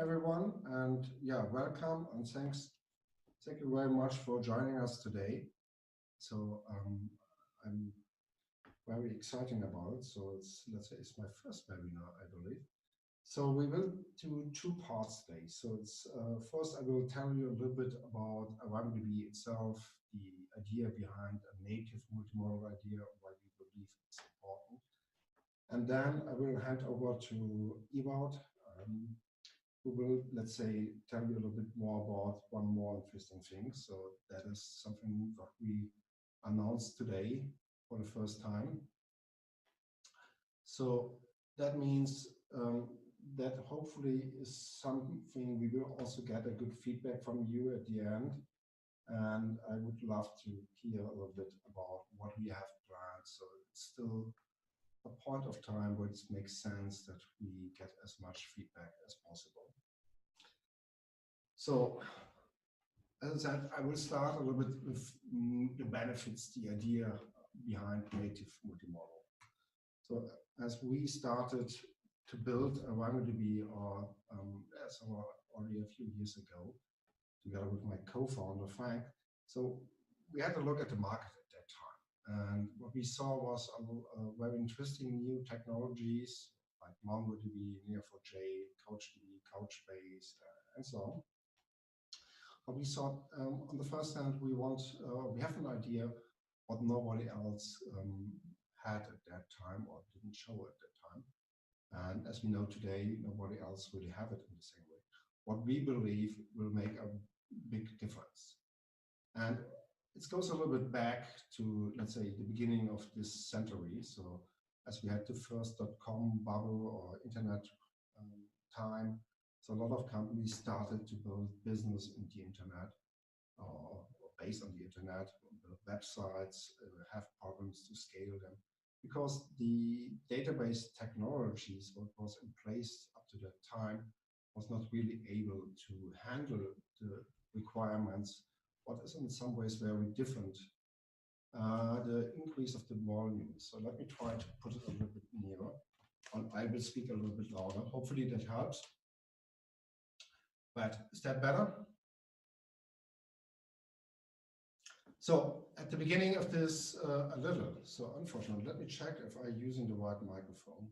everyone, and welcome and thank you very much for joining us today. So I'm very exciting about it. So let's say it's my first webinar, I believe. So we will do two parts today. So it's first I will tell you a little bit about ArangoDB itself, the idea behind a native multimodal idea, why we believe it's important. And then I will hand over to Ewout, who will, let's say, tell you a little bit more about one more interesting thing. So that is something that we announced today for the first time. So that means that hopefully is something we will also get a good feedback from you at the end. And I would love to hear a little bit about what we have planned. So it's still a point of time where it makes sense that we get as much feedback as possible. So, as I said, I will start a little bit with the benefits, the idea behind native multimodal. So, as we started to build ArangoDB already a few years ago, together with my co-founder Frank, so we had to look at the market at that time. And what we saw was a very interesting new technologies like MongoDB, Neo4j, CouchDB, Couchbase, and so on. But we saw on the first hand, we have an idea what nobody else had at that time or didn't show at that time. And as we know today, nobody else really have it in the same way. What we believe will make a big difference. And it goes a little bit back to, let's say, the beginning of this century. So as we had the first .com bubble or internet time, so a lot of companies started to build business in the internet or based on the internet, build websites, have problems to scale them because the database technologies, what was in place up to that time, was not really able to handle the requirements, what is in some ways very different, the increase of the volume. So let me try to put it a little bit nearer, and I will speak a little bit louder. Hopefully that helps. But is that better? So at the beginning of this, a little. So unfortunately, let me check if I'm using the right microphone.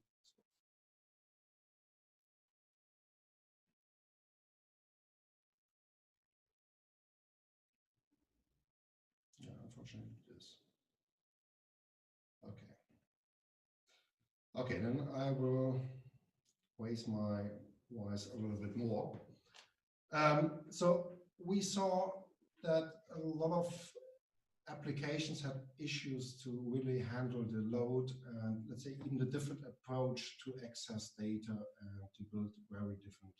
Yeah, unfortunately it is. Okay. Okay, then I will raise my voice a little bit more. So we saw that a lot of applications had issues to really handle the load and, let's say, even the different approach to access data and to build very different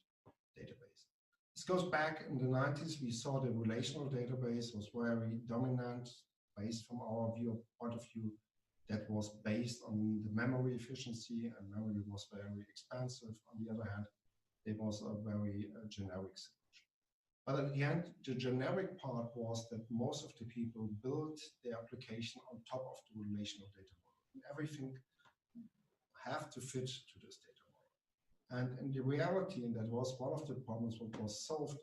database. This goes back in the 90s. We saw the relational database was very dominant, based from our point of view, that was based on the memory efficiency, and memory was very expensive. On the other hand, it was a very generic solution. But at the end, the generic part was that most of the people built their application on top of the relational data model. And everything have to fit to this data model. And in the reality, and that was one of the problems what was solved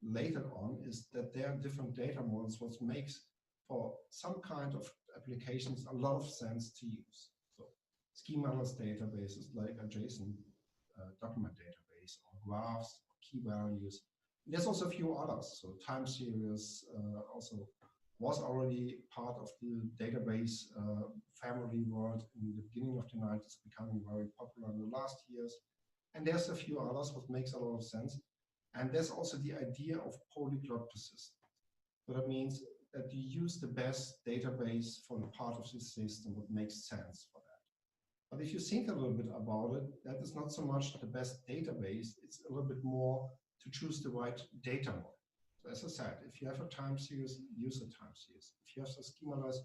later on, is that there are different data models, what makes for some kind of applications a lot of sense to use. So schemaless databases like a JSON document database, or graphs, or key values. There's also a few others. So time series also was already part of the database family world in the beginning of the 90s, becoming very popular in the last years. And there's a few others what makes a lot of sense. And there's also the idea of polyglot persistence. So that means that you use the best database for the part of the system what makes sense for that. But if you think a little bit about it, that is not so much the best database, it's a little bit more to choose the right data model. So as I said, if you have a time series, use a time series. If you have a schemaless,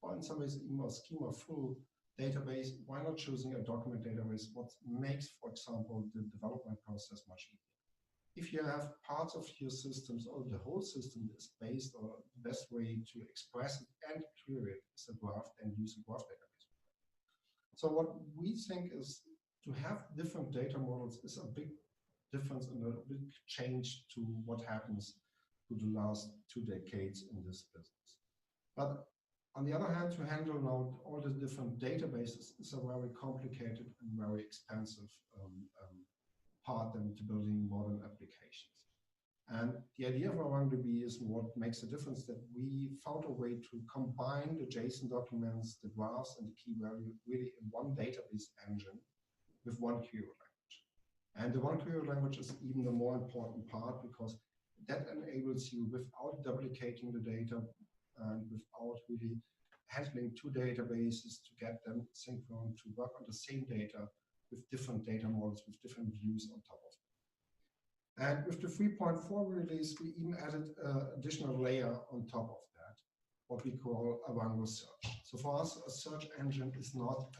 or in some ways even a schema-full database, why not choosing a document database? What makes, for example, the development process much easier? If you have parts of your systems or the whole system is based on the best way to express it and query it is a graph, and use a graph database. So what we think is to have different data models is a big difference and a big change to what happens to the last 2 decades in this business. But on the other hand, to handle now all the different databases is a very complicated and very expensive part into building modern applications. And the idea of ArangoDB is what makes a difference, that we found a way to combine the JSON documents, the graphs, and the key value really in one database engine with one query language. And the one query language is even the more important part, because that enables you, without duplicating the data and without really handling 2 databases to get them synchronous, to work on the same data with different data models, with different views on top of it. And with the 3.4 release, we even added an additional layer on top of that, what we call Arango Search. So for us, a search engine is not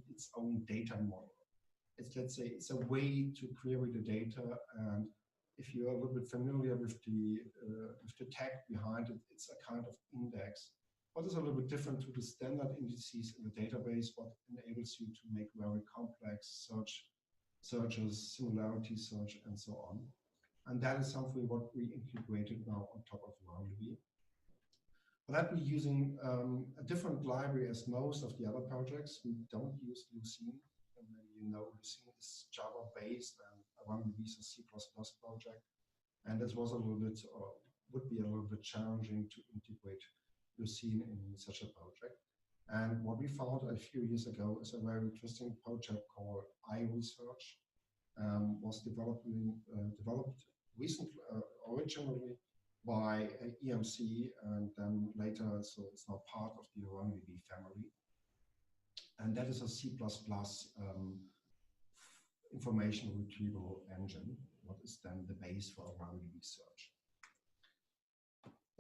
its own data model. It's, let's say, it's a way to query the data. And if you're a little bit familiar with the tag behind it, it's a kind of index. What is a little bit different to the standard indices in the database, what enables you to make very complex searches, similarity search, and so on. And that is something what we integrated now on top of ArangoDB. For that, we're using a different library as most of the other projects. We don't use Lucene. And maybe you know Lucene is Java-based, and ArangoDB is a C++ project. And this was a little bit, or would be a little bit challenging to integrate Lucene in such a project. And what we found a few years ago is a very interesting project called iResearch. Was developed recently, originally by EMC, and then later, so it's now part of the ArangoDB family. And that is a C++ information retrieval engine, what is then the base for ArangoDB Search.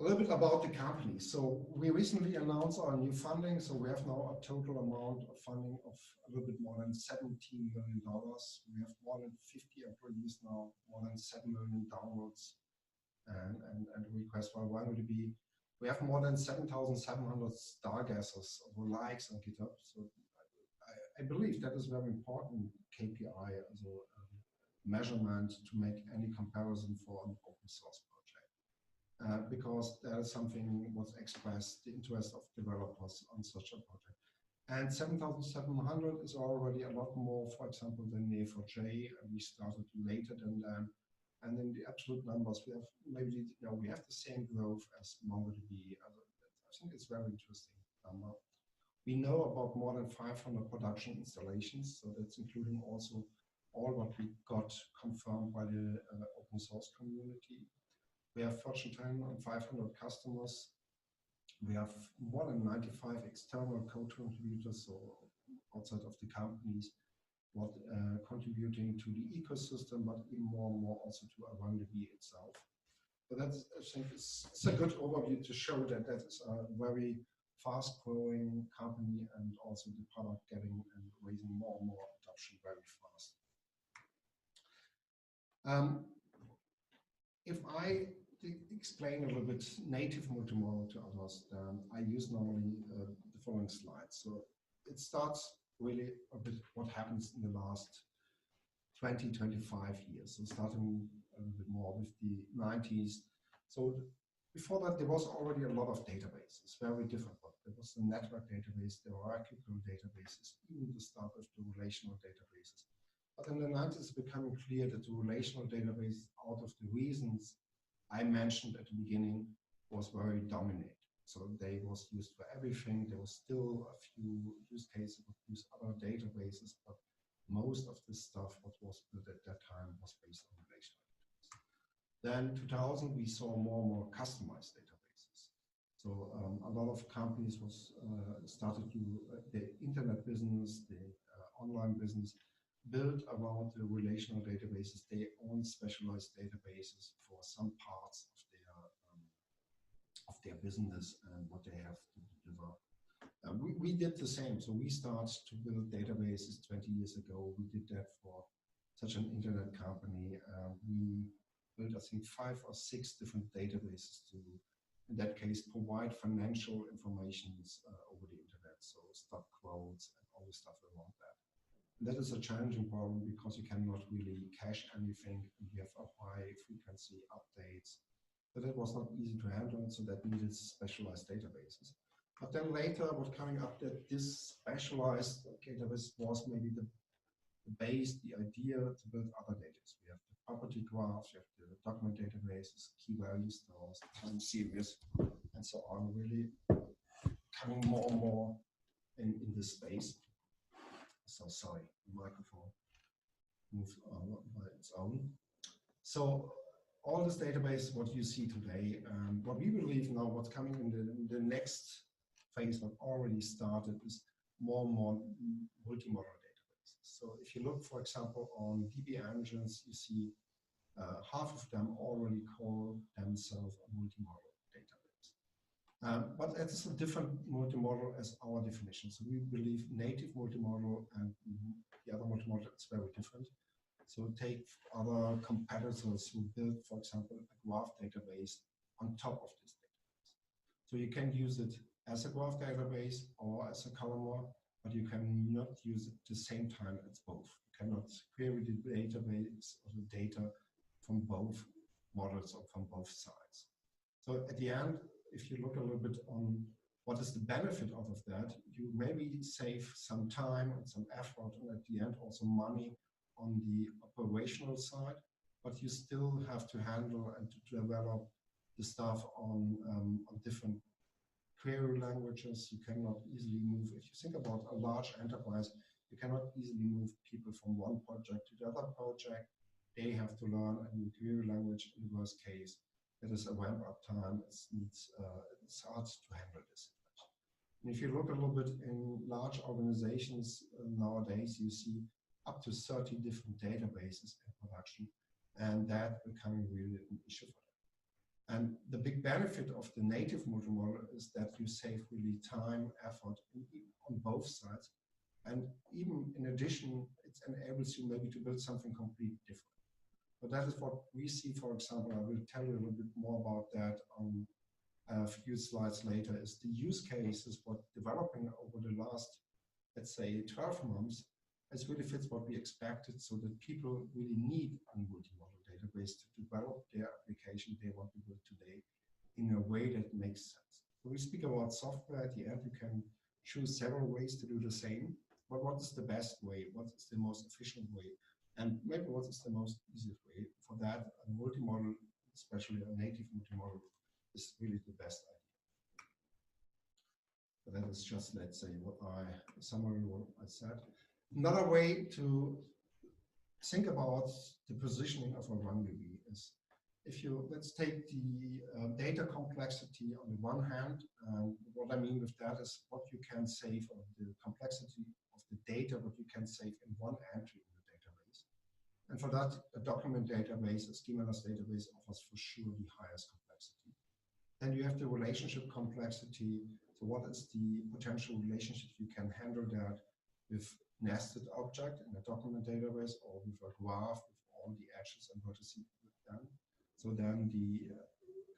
A little bit about the company. So we recently announced our new funding. So we have now a total amount of funding of a little bit more than $17 million. We have more than 50 employees now, more than 7 million downloads and requests for ArangoDB. We have more than 7,700 stargazers or likes on GitHub. So I believe that is very important KPI as a measurement to make any comparison for an open source project. Because that is something was expressed, the interest of developers on such a project. And 7,700 is already a lot more, for example, than Neo4j, and we started later than them. And in the absolute numbers, we have maybe, we have the same growth as MongoDB. I think it's very interesting number. We know about more than 500 production installations, so that's including also all what we got confirmed by the open source community. We have Fortune 10 and 500 customers. We have more than 95 external code contributors, so outside of the companies, what contributing to the ecosystem, but even more and more also to ArangoDB itself. So that's, I think, it's a good overview to show that that is a very fast-growing company, and also the product getting and raising more and more adoption very fast. If I explain a little bit native multimodal to others, I use normally the following slides. So it starts really a bit what happens in the last 20, 25 years. So starting a little bit more with the 90s. So before that, there was already a lot of databases, very different. There was the network database, the hierarchical databases, even the start of the relational databases. But in the 90s, it's becoming clear that the relational database, out of the reasons I mentioned at the beginning, was very dominant. So they was used for everything. There was still a few use cases that use other databases, but most of the stuff what was built at that time was based on relational databases. Then 2000, we saw more and more customized databases. So a lot of companies was started to the internet business, the online business, built around the relational databases, their own specialized databases for some parts of their business and what they have to deliver. We did the same. So we started to build databases 20 years ago. We did that for such an internet company. We built, I think, 5 or 6 different databases to, in that case, provide financial information over the internet. So stock quotes and all the stuff around that. That is a challenging problem because you cannot really cache anything, and you have a high frequency updates. So that was not easy to handle, so that needed specialized databases. But then later, what coming up that this specialized database was maybe the base, the idea to build other databases. We have the property graphs, you have the document databases, key value stores, time series, and so on, really coming more and more in this space. So sorry, the microphone moved on by its own. So all this database, what you see today, what we believe now, what's coming in the next phase, what already started, is more and more multi-model databases. So if you look, for example, on DB engines, you see half of them already call themselves a multi-model database. But it's a different multi-model as our definition. So we believe native multi-model and the other multi-model is very different. So take other competitors who build, for example, a graph database on top of this database. So you can use it as a graph database or as a columnar, but you cannot use it at the same time as both. You cannot query the database or the data from both models or from both sides. So at the end, if you look a little bit on what is the benefit out of that, you maybe save some time and some effort, and at the end also money on the operational side, but you still have to handle and to develop the stuff on different query languages. You cannot easily move. If you think about a large enterprise, you cannot easily move people from one project to the other project. They have to learn a new query language in the worst case. It is a ramp-up time. It's hard to handle this. And if you look a little bit in large organizations nowadays, you see up to 30 different databases in production, and that becoming really an issue for them. And the big benefit of the native multi-model is that you save really time, effort on both sides. And even in addition, it enables you maybe to build something completely different. But that is what we see, for example. I will tell you a little bit more about that on a few slides later, is the use cases what developing over the last, let's say, 12 months, it really fits what we expected, so that people really need a multi-model database to develop their application they want to build today in a way that makes sense. So we speak about software. At the end, you can choose several ways to do the same, but what is the best way? What is the most efficient way? And maybe what is the most easiest way? For that, a multi-model, especially a native multi-model, is really the best idea. But that is just, let's say, summary what I said. Another way to think about the positioning of ArangoDB is, if you, let's take the data complexity on the one hand, what I mean with that is what you can save, or the complexity of the data, what you can save in one entry in the database. And for that, a document database, a schemaless database, offers for sure the highest complexity. Then you have the relationship complexity. So what is the potential relationship you can handle that with nested object in a document database, or with a graph with all the edges and vertices with them. So then the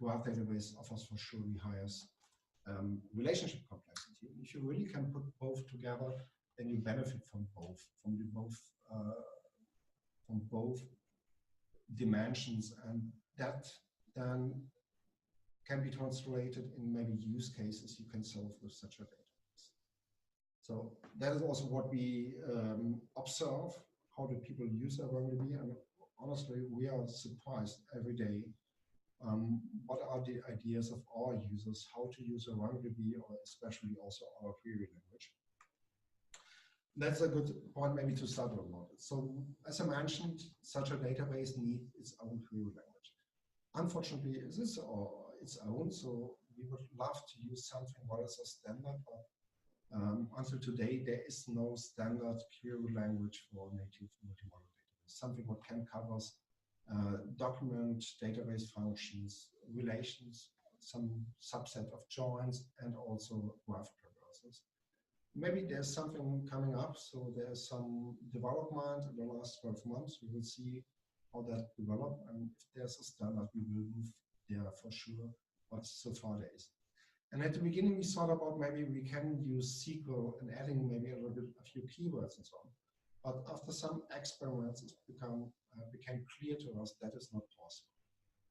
graph database offers for sure the highest relationship complexity. If you really can put both together, then you benefit from both dimensions, and that then can be translated in maybe use cases you can solve with such a database. So that is also what we observe, how do people use ArangoDB, and honestly, we are surprised every day. What are the ideas of our users, how to use ArangoDB, or especially also our query language? That's a good point maybe to start about it. So as I mentioned, such a database needs its own query language. Unfortunately, it is its own, so we would love to use something what is a standard, but until today, there is no standard query language for native multi-model database. Something what can cover document, database functions, relations, some subset of joins, and also graph traversals. Maybe there's something coming up, so there's some development in the last 12 months. We will see how that develops, and if there's a standard, we will move there for sure, but so far there is. And at the beginning, we thought about maybe we can use SQL and adding maybe a few keywords and so on. But after some experiments, it became clear to us that is not possible.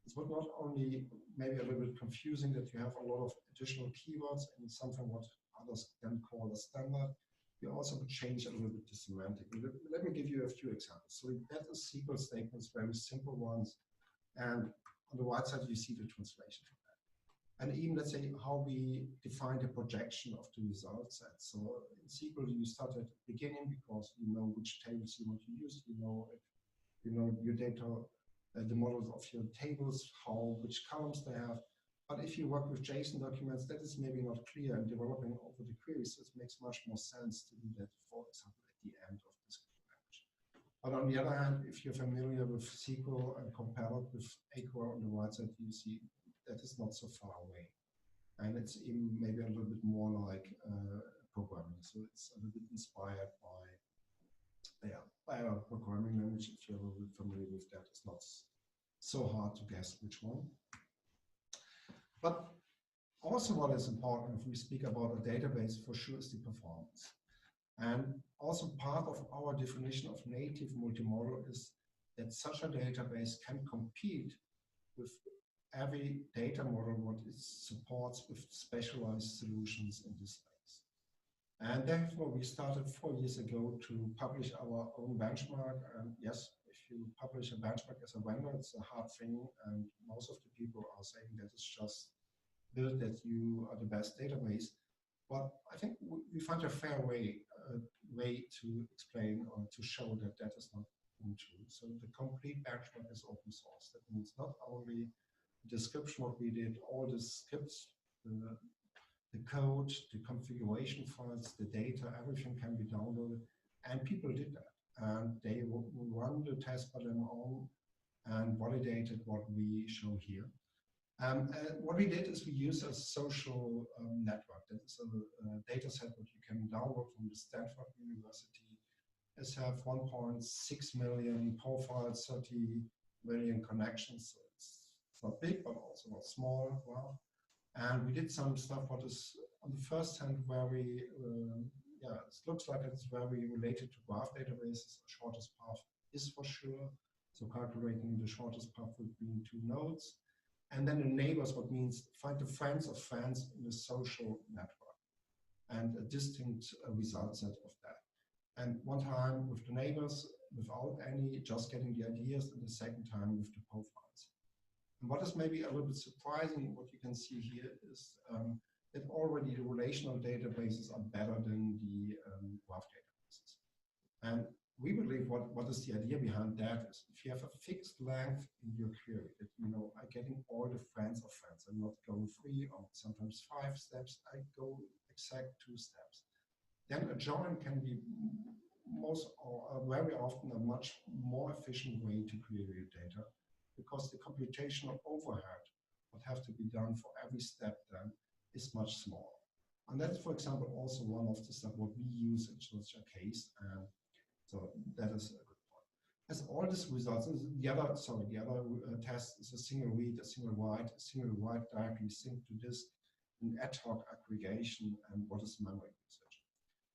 It would not only maybe a little bit confusing that you have a lot of additional keywords in something what others can call a standard. You also would change a little bit the semantic. Let me give you a few examples. So that is SQL statements, very simple ones. And on the right side, you see the translation from that. And even, let's say, how we define the projection of the result set. So in SQL, you start at the beginning because you know which tables you want to use. You know your data, the models of your tables, which columns they have. But if you work with JSON documents, that is maybe not clear, and developing over the queries, it makes much more sense to do that, for example, at the end of this language. But on the other hand, if you're familiar with SQL and compare it with AQL on the right side, you see that is not so far away. And it's even maybe a little bit more like programming. So it's a little bit inspired by a programming language. If you're a little bit familiar with that, it's not so hard to guess which one. But also what is important if we speak about a database, for sure, is the performance. And also part of our definition of native multimodal is that such a database can compete with every data model what it supports with specialized solutions in this space. And therefore, we started 4 years ago to publish our own benchmark. And yes, if you publish a benchmark as a vendor, it's a hard thing. And most of the people are saying that it's just build that you are the best database. But I think we find a fair way to explain or to show that that is not true. So the complete benchmark is open source. That means not only the description what we did, all the scripts, the code, the configuration files, the data, everything can be downloaded. And people did that. And they run the test by their own and validated what we show here. What we did is we used a social network. That is a data set that you can download from the Stanford University. It has 1.6 million profiles, 30 million connections. So it's not big, but also not small. Wow. And we did some stuff what is on the first hand very, it looks like it's very related to graph databases. The shortest path is for sure. So calculating the shortest path between 2 nodes. And then the neighbors, what means find the friends of friends in the social network and a distinct result set of that. And one time with the neighbors, without any, just getting the ideas, and the second time with the profiles. And what is maybe a little bit surprising, what you can see here is that already the relational databases are better than the graph databases. And we believe what is the idea behind that is if you have a fixed length in your query, that I'm getting all the friends of friends. I'm not going 3 or sometimes 5 steps. I go exact 2 steps. Then a join can be very often a much more efficient way to query your data because the computational overhead what have to be done for every step then is much smaller. And that's, for example, also one of the stuff what we use in such a case. So that is a good point. As all these results, the other test is a single read, a single write directly synced to this, an ad hoc aggregation, and what is memory usage.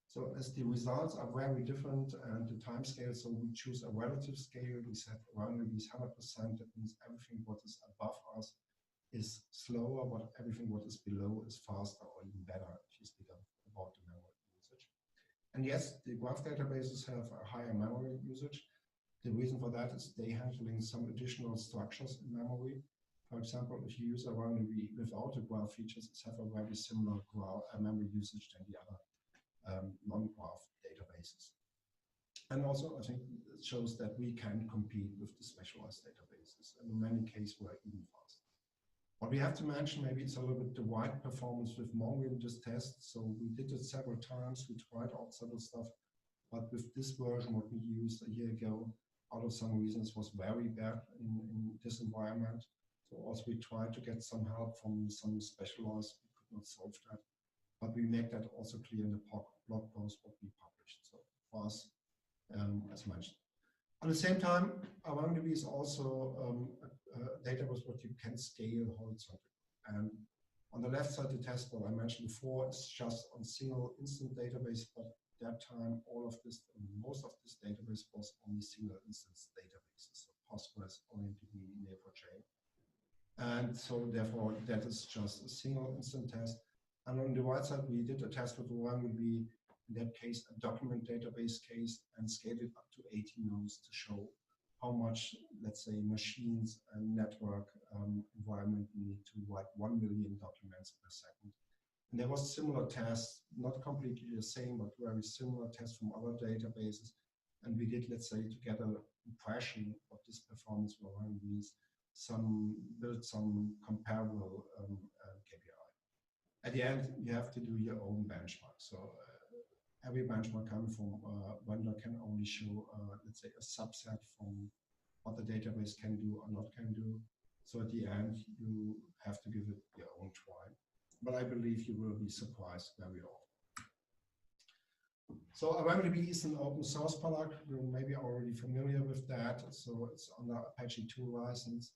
So as the results are very different and the time scale, so we choose a relative scale. We set ArangoDB 100%. That means everything what is above us is slower, but everything what is below is faster or even better if you speak about the memory usage. And yes, the graph databases have a higher memory usage. The reason for that is they handling some additional structures in memory. For example, if you use ArangoDB without the graph features, it has a very similar memory usage than the other non-graph databases. And also, I think it shows that we can compete with the specialized databases. And in many cases, we're even faster. What we have to mention maybe it's a little bit the wide performance with Mongo in this test. So we did it several times. We tried out several stuff. But with this version, what we used a year ago, out of some reasons was very bad in this environment. So also we tried to get some help from some specialized. We could not solve that. But we make that also clear in the blog post what we published. So for us, as mentioned. At the same time, ArangoDB is also a database what you can scale horizontally. And on the left side, the test what I mentioned before is just on single instant database, but that time, all of this, most of this database was only single instance databases, so Postgres, ArangoDB, Neo4j. And so therefore, that is just a single instant test. And on the right side, we did a test with ArangoDB, in that case, a document database case, and scaled it up to 80 nodes to show how much, let's say, machines and network environment need to write 1 million documents per second. And there was similar tests, not completely the same, but very similar tests from other databases. And we did, let's say, to get an impression of this performance for means, build some comparable KPI. At the end, you have to do your own benchmark. So every benchmark coming from vendor can only show, let's say, a subset from what the database can do or not can do. So at the end, you have to give it your own try. But I believe you will be surprised very often. So ArangoDB is an open source product. You're maybe already familiar with that. So it's on the Apache 2 license,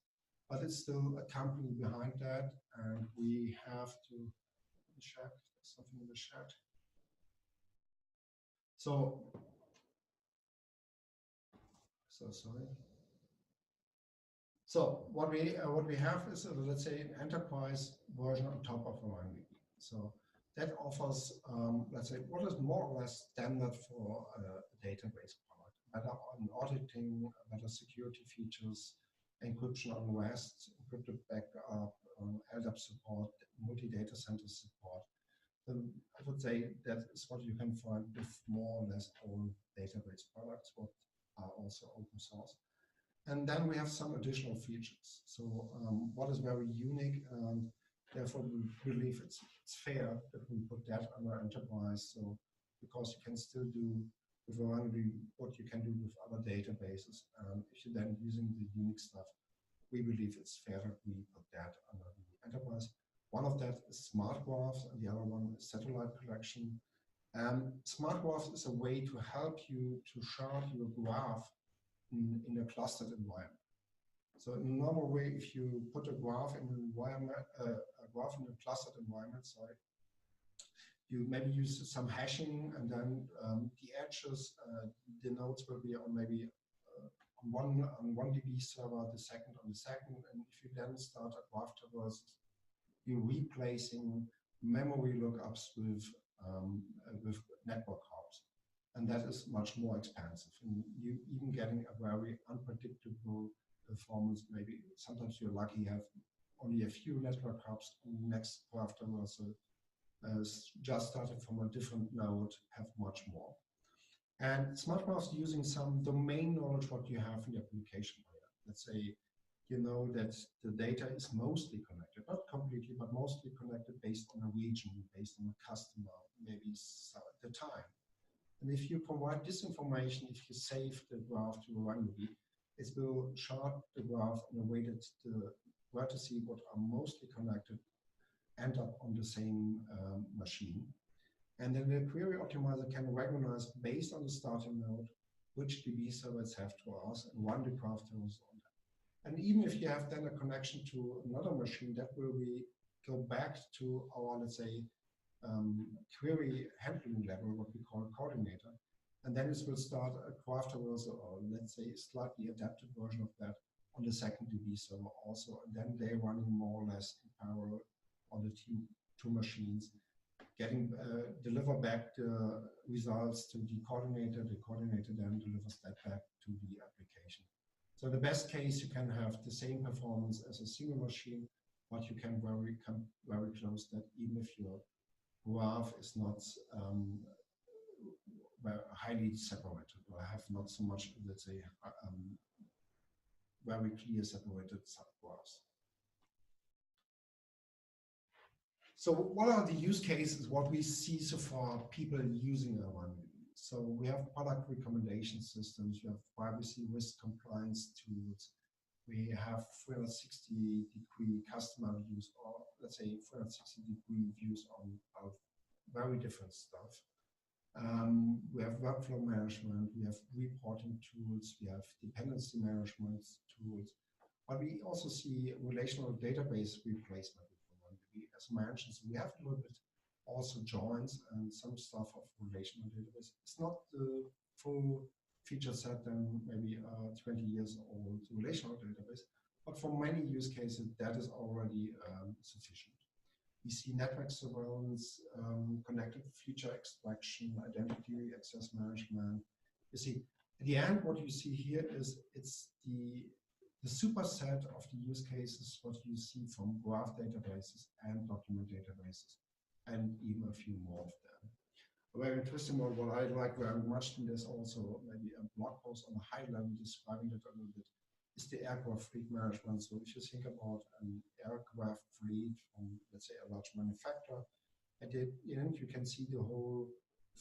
but it's still a company behind that. And we have to check something in the chat. So sorry. So what we have is, let's say, an enterprise version on top of ArangoDB. So that offers, let's say, what is more or less standard for a database product. Better on auditing, better security features, encryption on REST, encrypted backup, LDAP support, multi-data center support. I would say that is what you can find with more or less all database products, what are also open source. And then we have some additional features. So what is very unique, and therefore we believe it's fair that we put that under enterprise. So because you can still do with ArangoDB what you can do with other databases. If you're then using the unique stuff, we believe it's fair that we put that under the enterprise. One of that is smart graphs, and the other one is satellite collection. Smart graphs is a way to help you to shard your graph in a clustered environment. So in a normal way, if you put a graph in an environment, a clustered environment, sorry, you maybe use some hashing, and then the edges, the nodes will be on maybe on one DB server, the second on the second, and if you then start a graph traverse, you're replacing memory lookups with network hops. And that is much more expensive. And you even getting a very unpredictable performance. Maybe sometimes you're lucky you have only a few network hubs, and the next graph traversal just started from a different node, have much more. And smart graphs using some domain knowledge what you have in the application layer. Let's say you know that the data is mostly connected, not completely, but mostly connected based on a region, based on a customer, maybe the time. And if you provide this information, if you save the graph to ArangoDB, it will shard the graph in a way that the vertices what are mostly connected end up on the same machine. And then the query optimizer can recognize, based on the starting node, which DB servers have to ask and run the graph tables on that. And even if you have then a connection to another machine, that will go back to our, let's say, query handling level, what we call coordinator. And then it will start a graph traversal, or let's say a slightly adapted version of that on the second DB server also. And then they're running more or less in parallel on the two machines, getting deliver back the results to the coordinator then delivers that back to the application. So in the best case, you can have the same performance as a single machine, but you can come very close that even if your graph is not highly separated, or have not so much, let's say, very clear separated subgraphs. So what are the use cases, what we see so far, people using ArangoDB? So we have product recommendation systems, we have privacy risk compliance tools, we have 360-degree customer views, or let's say 360-degree views on very different stuff. We have workflow management, we have reporting tools, we have dependency management tools, but we also see relational database replacement. As mentioned, so we have a little bit also joins and some stuff of relational database. It's not the full feature set than maybe a 20 years old relational database, but for many use cases that is already sufficient. We see network surveillance, connected feature extraction, identity access management. You see, at the end, what you see here is it's the superset of the use cases what you see from graph databases and document databases, and even a few more of them. A very interesting one, what I like very much, and there's also maybe a blog post on a high level describing it a little bit, is the aircraft fleet management. So if you think about an aircraft fleet from, let's say, a large manufacturer, at the end you can see the whole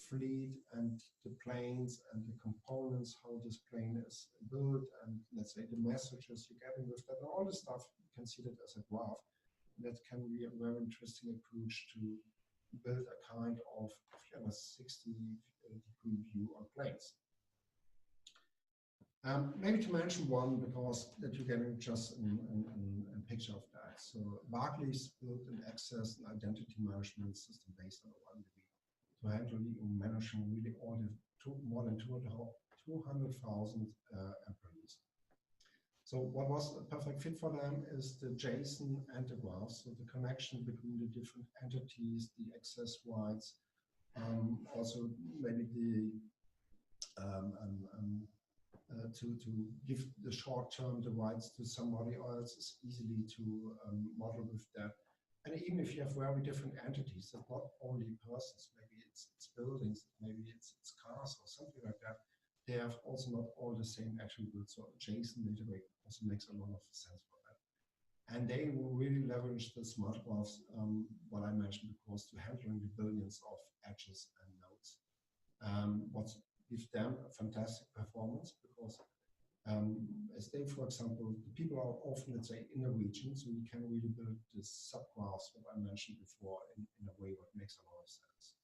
fleet and the planes and the components, how this plane is built, and let's say the messages you're getting with that, and all the stuff, you can see that as a graph. And that can be a very interesting approach to build a kind of 360-degree view on planes. Maybe to mention one, because that you're getting just a picture of that. So Barclays built an access and identity management system based on ArangoDB to handle and managing really all the more than 200,000 employees. So what was a perfect fit for them is the JSON and the graph, so the connection between the different entities, the access rights, also maybe the to give the short-term the rights to somebody else is easily to model with that. And even if you have very different entities, it's not only persons, maybe it's buildings, maybe it's cars or something like that. They have also not all the same attributes. So JSON database also makes a lot of sense for that. And they will really leverage the smart graphs, what I mentioned, because to handling the billions of edges and nodes. What gives them a fantastic performance, because as they, for example, the people are often, let's say, in a region, so you can really build this subgraphs, what I mentioned before, in a way what makes a lot of sense.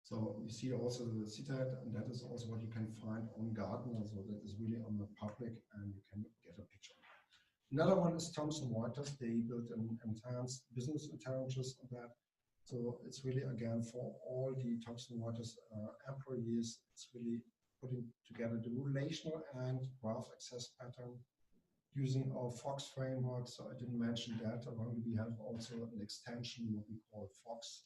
So you see also the CTAD, and that is also what you can find on Gartner, so that is really on the public, and you can get a picture. Another one is Thomson Reuters. They built an enhanced business intelligence on that. So it's really, again, for all the Thomson Reuters employees, it's really putting together the relational and graph access pattern using our Fox framework. So I didn't mention that. We have also an extension, what we call Fox,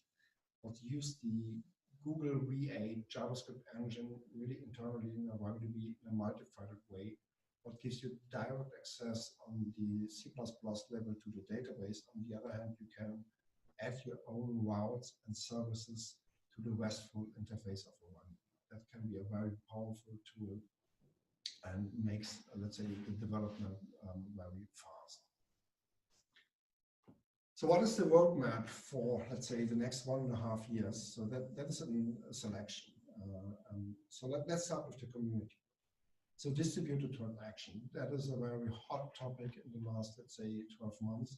what use the Google V8 JavaScript engine really internally in ArangoDB in a multi-threaded way, what gives you direct access on the C++ level to the database. On the other hand, you can add your own routes and services to the RESTful interface of ArangoDB. That can be a very powerful tool and makes, let's say, the development very fast. So what is the roadmap for, let's say, the next 1.5 years? So that is a selection. So let's start with the community. So distributed transaction, that is a very hot topic in the last, let's say, 12 months.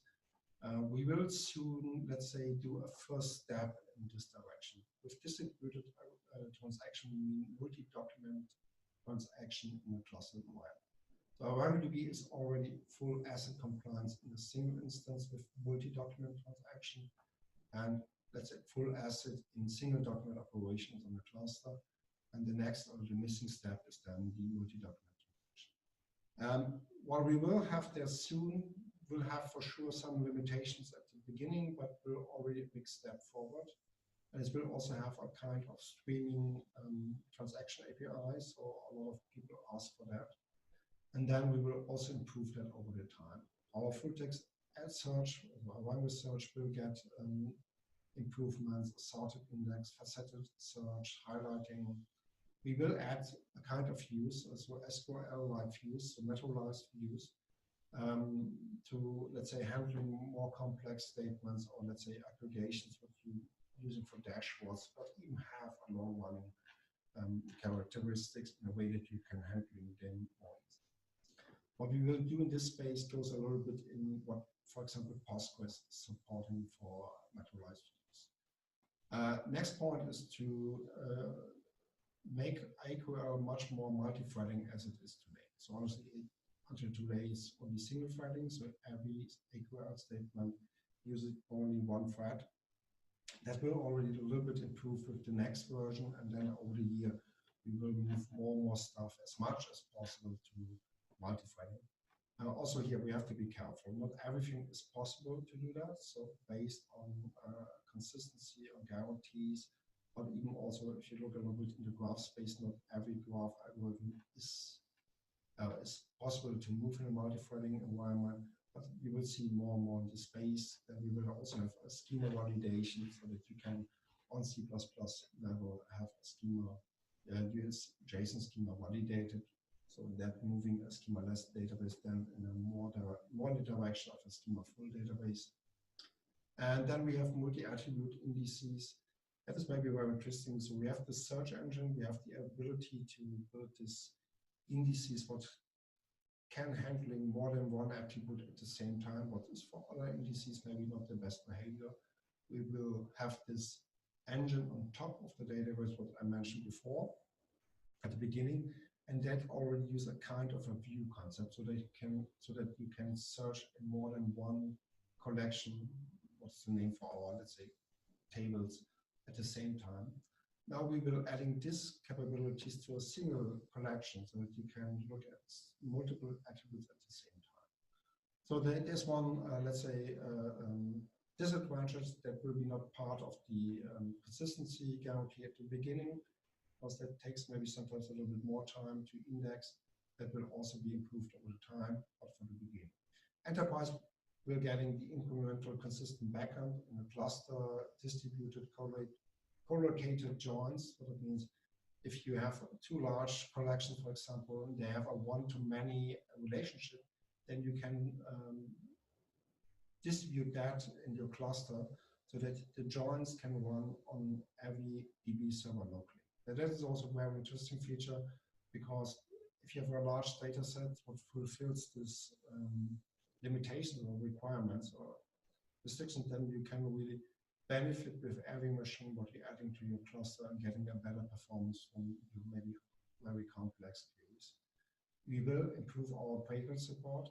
We will soon, let's say, do a first step in this direction. With distributed transaction, we mean multi-document transaction in a clustered environment. So ArangoDB is already full asset compliance in a single instance with multi-document transaction, and let's say full asset in single document operations on the cluster. And the next, or the missing step, is then the multi-document transaction. What we will have there soon, will have for sure some limitations at the beginning, but will already a big step forward. And it will also have a kind of streaming transaction APIs, so a lot of people ask for that. And then we will also improve that over the time. Our full text ad search, Arango search will get improvements, sorted index, faceted search, highlighting. We will add a kind of views, so SQL-like views, so materialized views, to, let's say, handling more complex statements, or let's say aggregations, what you using for dashboards, but even have a long-running characteristics in a way that you can handle them points. What we will do in this space goes a little bit in what, for example, Postgres is supporting for materialized views. Next point is to make AQL much more multi-threading as it is today. So honestly, until today is only single threading, so every AQL statement uses only one thread. That will already a little bit improve with the next version, and then over the year we will move more and more stuff as much as possible to multi-threading. Also here we have to be careful. Not everything is possible to do that. So based on consistency or guarantees, but even also if you look a little bit in the graph space, not every graph algorithm is possible to move in a multi-threading environment. But you will see more and more in the space. Then we will also have a schema validation so that you can on C++ level have a schema, use JSON schema validated. So that moving a schema-less database then in a more in the direction of a schema-full database. And then we have multi-attribute indices. That is maybe very interesting. So we have the search engine, we have the ability to build this indices, what can handling more than one attribute at the same time, what is for other indices maybe not the best behavior. We will have this engine on top of the database, what I mentioned before at the beginning, and that already use a kind of a view concept, so that you can search in more than one collection. What's the name for our, let's say, tables at the same time. Now we will adding this capabilities to a single collection, so that you can look at multiple attributes at the same time. So there's one, let's say, disadvantage that will be not part of the consistency guarantee at the beginning, because that takes maybe sometimes a little bit more time to index. That will also be improved over time, but from the beginning. Enterprise, we're getting the incremental consistent backend in a cluster distributed collocated joins. So that means if you have two large collections, for example, they have a one-to-many relationship, then you can distribute that in your cluster so that the joins can run on every DB server locally. That is also a very interesting feature, because if you have a large data set what fulfills this limitations or requirements or restrictions, then you can really benefit with every machine what you're adding to your cluster and getting a better performance from your maybe very complex queries. We will improve our breakout support.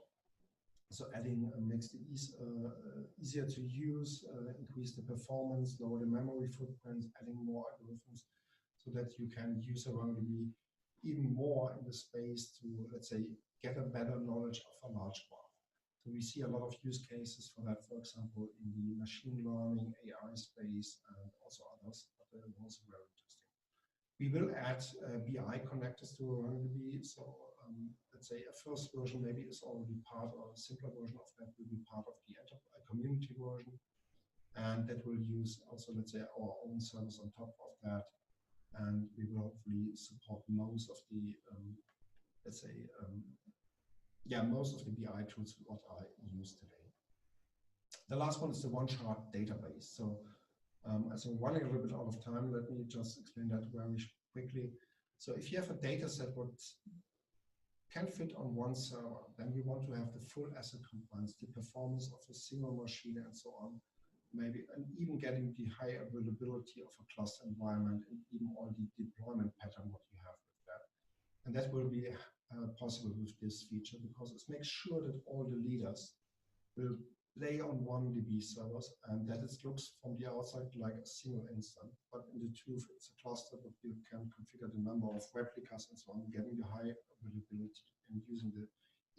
So adding makes it easier to use, increase the performance, lower the memory footprints, adding more algorithms so that you can use ArangoDB even more in the space to, let's say, get a better knowledge of a large graph. So we see a lot of use cases for that, for example, in the machine learning, AI space, and also others, but they're also very interesting. We will add BI connectors to ArangoDB. So let's say a first version maybe is already part, or a simpler version of that will be part of the community version. And that will use also, let's say, our own service on top of that. And we will hopefully support most of the, let's say, most of the BI tools what I use today. The last one is the one-chart database. So as I'm running a little bit out of time, let me just explain that very quickly. So if you have a data set what can fit on one server, then we want to have the full asset compliance, the performance of a single machine and so on, maybe, and even getting the high availability of a cluster environment and even all the deployment pattern what you have with that. And that will be possible with this feature, because it makes sure that all the leaders will lay on one DB servers, and that it looks from the outside like a single instance, but in the truth it's a cluster that you can configure the number of replicas and so on, getting the high availability and using the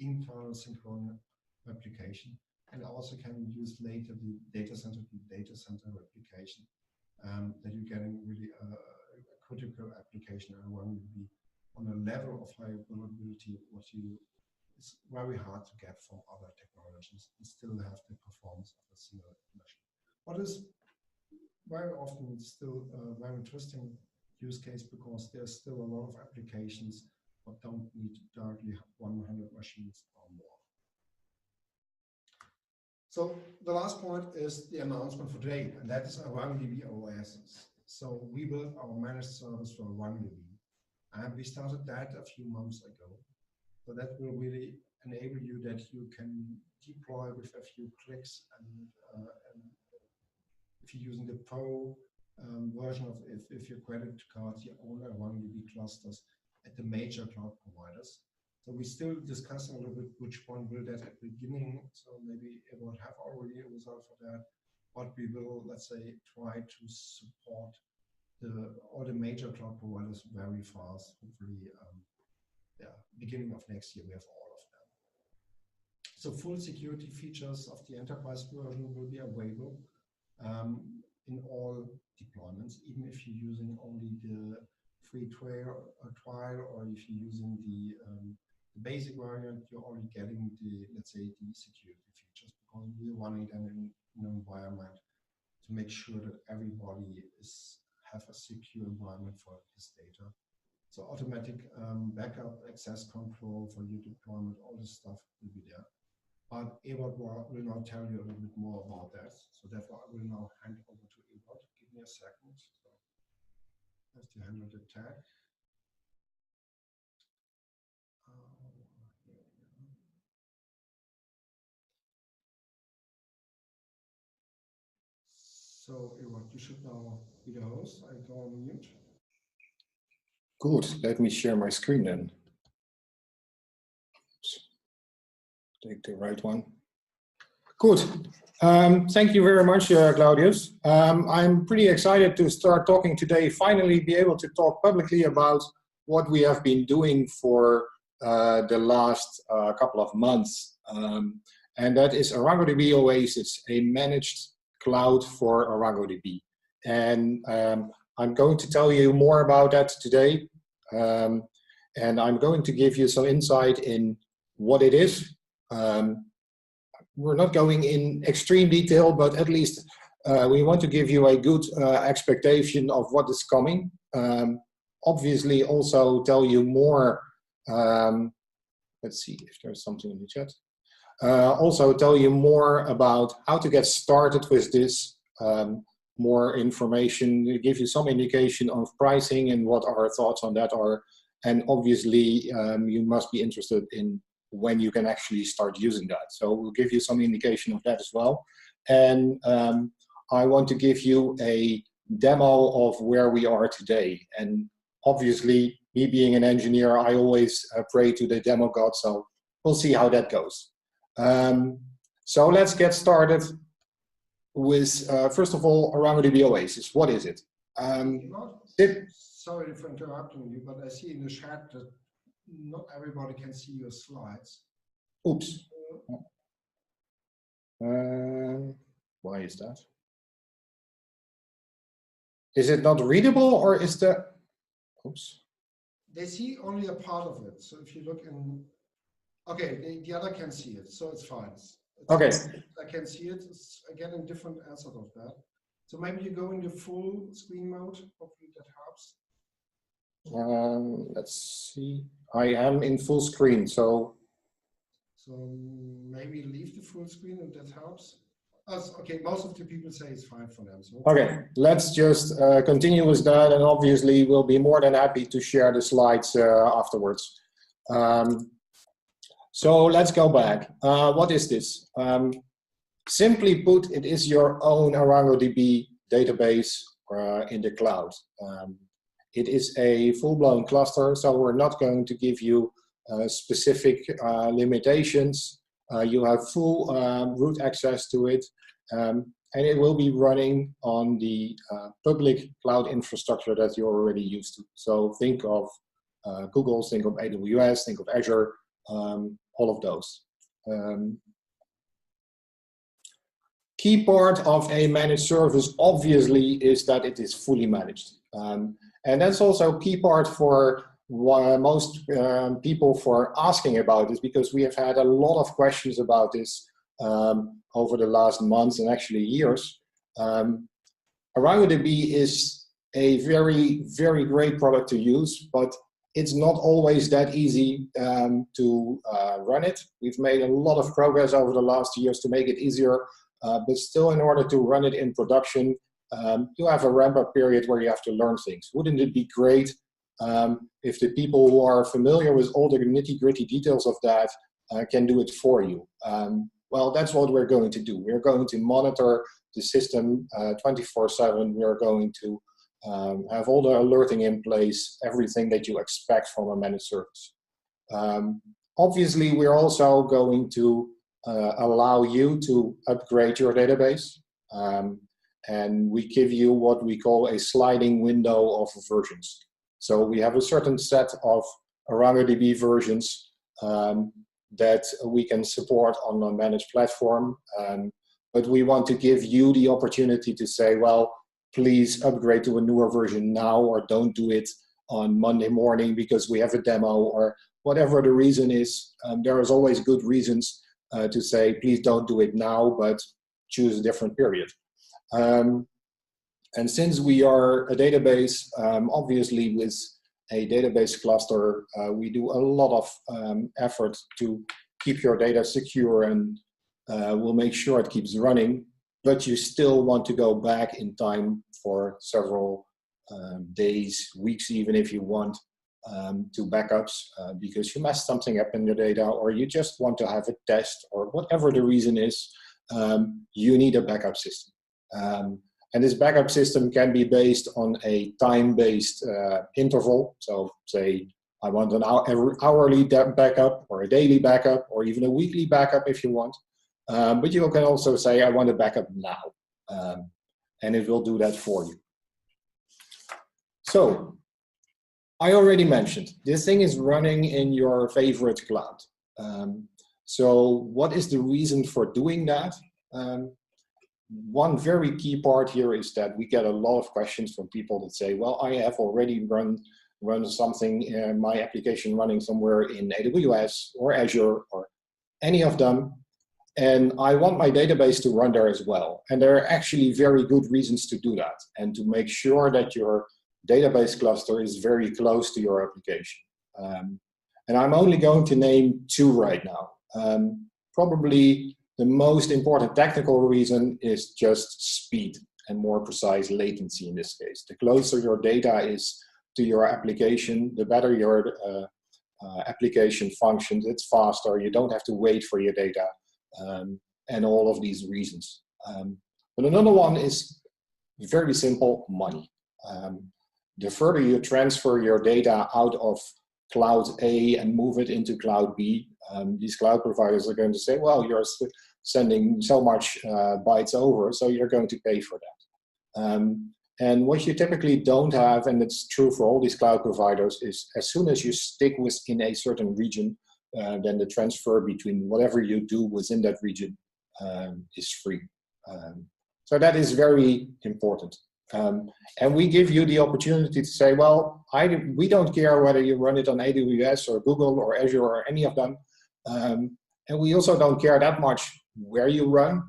internal synchronous replication, and also can use later the data center to data center replication, that you're getting really a critical application and one will be on a level of high availability what it's very hard to get from other technologies and still have the performance of a single machine. What is very often still a very interesting use case, because there's still a lot of applications that don't need directly 100 machines or more. So the last point is the announcement for today, and that is ArangoDB Oasis. So we built our managed service for ArangoDB, and we started that a few months ago. So that will really enable you that you can deploy with a few clicks, and if you're using the Pro version of if your credit card, you own ArangoDB clusters at the major cloud providers. So we're still discussing a little bit which one will that at the beginning. So maybe it will have already a result for that. but we will, let's say, try to support all the major cloud providers very fast. Hopefully, beginning of next year, we have all of them. So full security features of the enterprise version will be available in all deployments, even if you're using only the free trial, or if you're using the basic variant, you're already getting the, let's say, the security features, because we're running them in an environment to make sure that everybody have a secure environment for his data. So automatic backup, access control for your deployment, all this stuff will be there. But Ewout will now tell you a little bit more about that. So therefore, I will now hand over to Ewout. Give me a second. So I have to handle the tag. So Ewout, you should now be the host. I go on mute. Good. Let me share my screen then. Take the right one. Good. Thank you very much, Claudius. I'm pretty excited to start talking today, finally be able to talk publicly about what we have been doing for the last couple of months. And that is ArangoDB Oasis, a managed cloud for ArangoDB. And I'm going to tell you more about that today. And I'm going to give you some insight in what it is. We're not going in extreme detail, but at least we want to give you a good expectation of what is coming. Obviously, also tell you more. Let's see if there's something in the chat. Also tell you more about how to get started with this. More information, give you some indication of pricing and what our thoughts on that are. And obviously, you must be interested in when you can actually start using that. So we'll give you some indication of that as well. And I want to give you a demo of where we are today. And obviously, me being an engineer, I always pray to the demo god. So we'll see how that goes. So let's get started with, first of all, ArangoDB Oasis. What is it? Sorry for interrupting you, but I see in the chat that not everybody can see your slides. Oops. Why is that? Is it not readable, or is the... Oops. They see only a part of it. So if you look in... Okay, the other can see it, so it's fine. Okay. I can see it. It's getting different answers of that. So maybe you go into full screen mode. Hopefully that helps. Let's see. I am in full screen, so. So maybe leave the full screen and that helps. Okay, most of the people say it's fine for them. So okay, let's just continue with that, and obviously we'll be more than happy to share the slides afterwards. So let's go back. What is this? Simply put, it is your own ArangoDB database in the cloud. It is a full-blown cluster, so we're not going to give you specific limitations. You have full root access to it, and it will be running on the public cloud infrastructure that you're already used to. So think of Google, think of AWS, think of Azure, all of those. Key part of a managed service, obviously, is that it is fully managed. And that's also a key part for most people for asking about this, because we have had a lot of questions about this over the last months and actually years. ArangoDB is a very, very great product to use, but it's not always that easy to run it. We've made a lot of progress over the last years to make it easier, but still, in order to run it in production, you have a ramp-up period where you have to learn things. Wouldn't it be great if the people who are familiar with all the nitty-gritty details of that can do it for you? Well, that's what we're going to do. We're going to monitor the system 24/7. We're going to have all the alerting in place, everything that you expect from a managed service. Obviously, we're also going to allow you to upgrade your database. and we give you what we call a sliding window of versions. So we have a certain set of ArangoDB versions that we can support on a managed platform, but we want to give you the opportunity to say, well, please upgrade to a newer version now, or don't do it on Monday morning because we have a demo, or whatever the reason is. There is always good reasons to say, please don't do it now, but choose a different period. And since we are a database, obviously with a database cluster, we do a lot of effort to keep your data secure, and we'll make sure it keeps running, but you still want to go back in time for several days, weeks, even if you want, to backups because you messed something up in your data, or you just want to have a test, or whatever the reason is, you need a backup system. And this backup system can be based on a time-based interval. So say I want an hourly backup, or a daily backup, or even a weekly backup if you want. But you can also say I want a backup now, and it will do that for you. So I already mentioned, this thing is running in your favorite cloud. So what is the reason for doing that? One very key part here is that we get a lot of questions from people that say, well, I have already run something, my application running somewhere in AWS or Azure or any of them, and I want my database to run there as well. And there are actually very good reasons to do that, and to make sure that your database cluster is very close to your application. And I'm only going to name two right now. Probably the most important technical reason is just speed, and more precise latency in this case. The closer your data is to your application, the better your application functions. It's faster, you don't have to wait for your data, and all of these reasons. But another one is very simple: money. The further you transfer your data out of cloud A and move it into cloud B, these cloud providers are going to say, well, you're sending so much bytes over, so you're going to pay for that. And what you typically don't have, and it's true for all these cloud providers, is as soon as you stick within a certain region, then the transfer between whatever you do within that region is free. So that is very important. And we give you the opportunity to say, well, we don't care whether you run it on AWS or Google or Azure or any of them. And we also don't care that much where you run.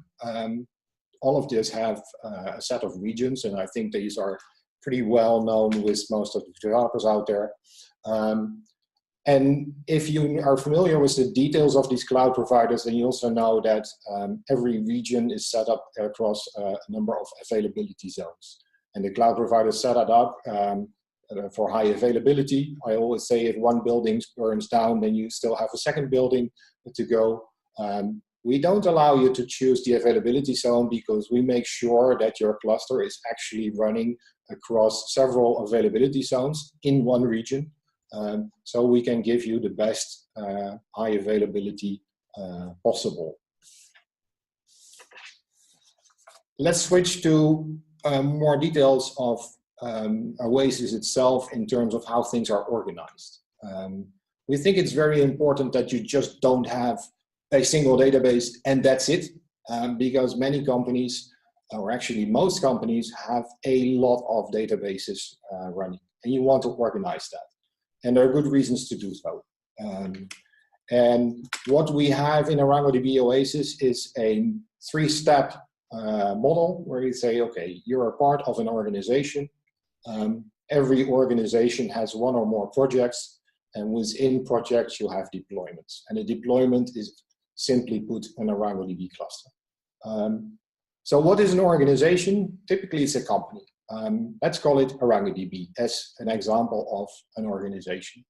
All of this have a set of regions, and I think these are pretty well known with most of the developers out there. And if you are familiar with the details of these cloud providers, then you also know that every region is set up across a number of availability zones. And the cloud providers set it up for high availability. I always say if one building burns down, then you still have a second building to go. We don't allow you to choose the availability zone because we make sure that your cluster is actually running across several availability zones in one region. So we can give you the best high availability possible. Let's switch to more details of Oasis itself in terms of how things are organized. We think it's very important that you just don't have a single database and that's it, because many companies, or actually most companies, have a lot of databases running, and you want to organize that. And there are good reasons to do so. And what we have in ArangoDB Oasis is a three-step model where you say, okay, you're a part of an organization. Every organization has one or more projects, and within projects you have deployments. And a deployment is simply put an ArangoDB cluster. So what is an organization? Typically it's a company. Let's call it ArangoDB as an example of an organization.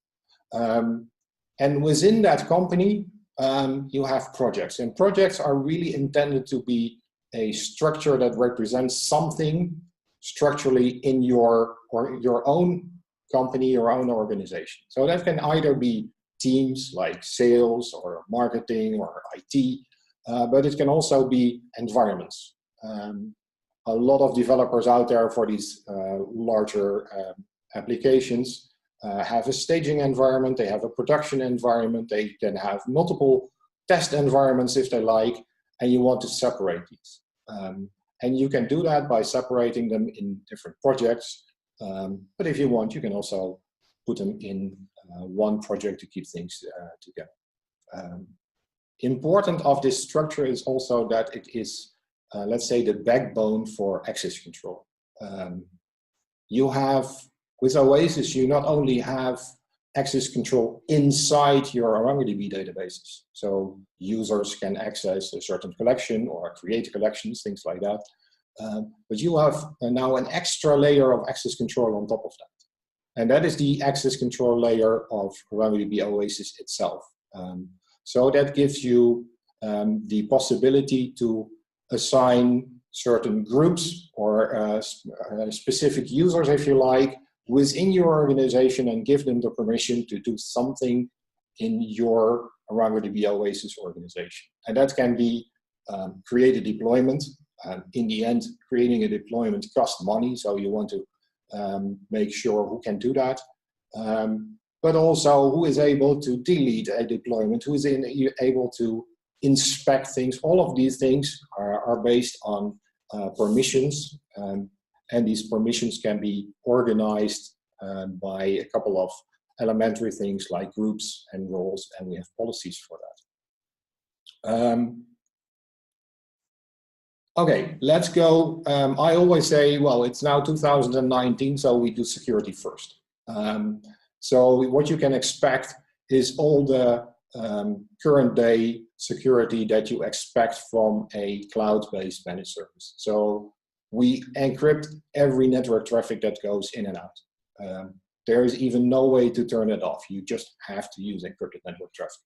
And within that company, you have projects. And projects are really intended to be a structure that represents something structurally in your own company, your own organization. So that can either be teams like sales or marketing or IT, but it can also be environments. a lot of developers out there for these larger applications have a staging environment, they have a production environment, they can have multiple test environments if they like, and you want to separate these. And you can do that by separating them in different projects. But if you want, you can also put them in one project to keep things together. Important of this structure is also that it is, let's say, the backbone for access control. You have, with Oasis, you not only have access control inside your ArangoDB databases. So users can access a certain collection or create collections, things like that. But you have now an extra layer of access control on top of that. And that is the access control layer of ArangoDB Oasis itself. So that gives you the possibility to assign certain groups or specific users, if you like, within your organization and give them the permission to do something in your ArangoDB Oasis organization. And that can be create a deployment. In the end, creating a deployment costs money, so you want to make sure who can do that. But also who is able to delete a deployment, who is able to inspect things. All of these things are based on permissions. And these permissions can be organized by a couple of elementary things like groups and roles, and we have policies for that. Okay, let's go. I always say, well, it's now 2019, so we do security first. So what you can expect is all the current day security that you expect from a cloud-based managed service. So we encrypt every network traffic that goes in and out. There is even no way to turn it off. You just have to use encrypted network traffic.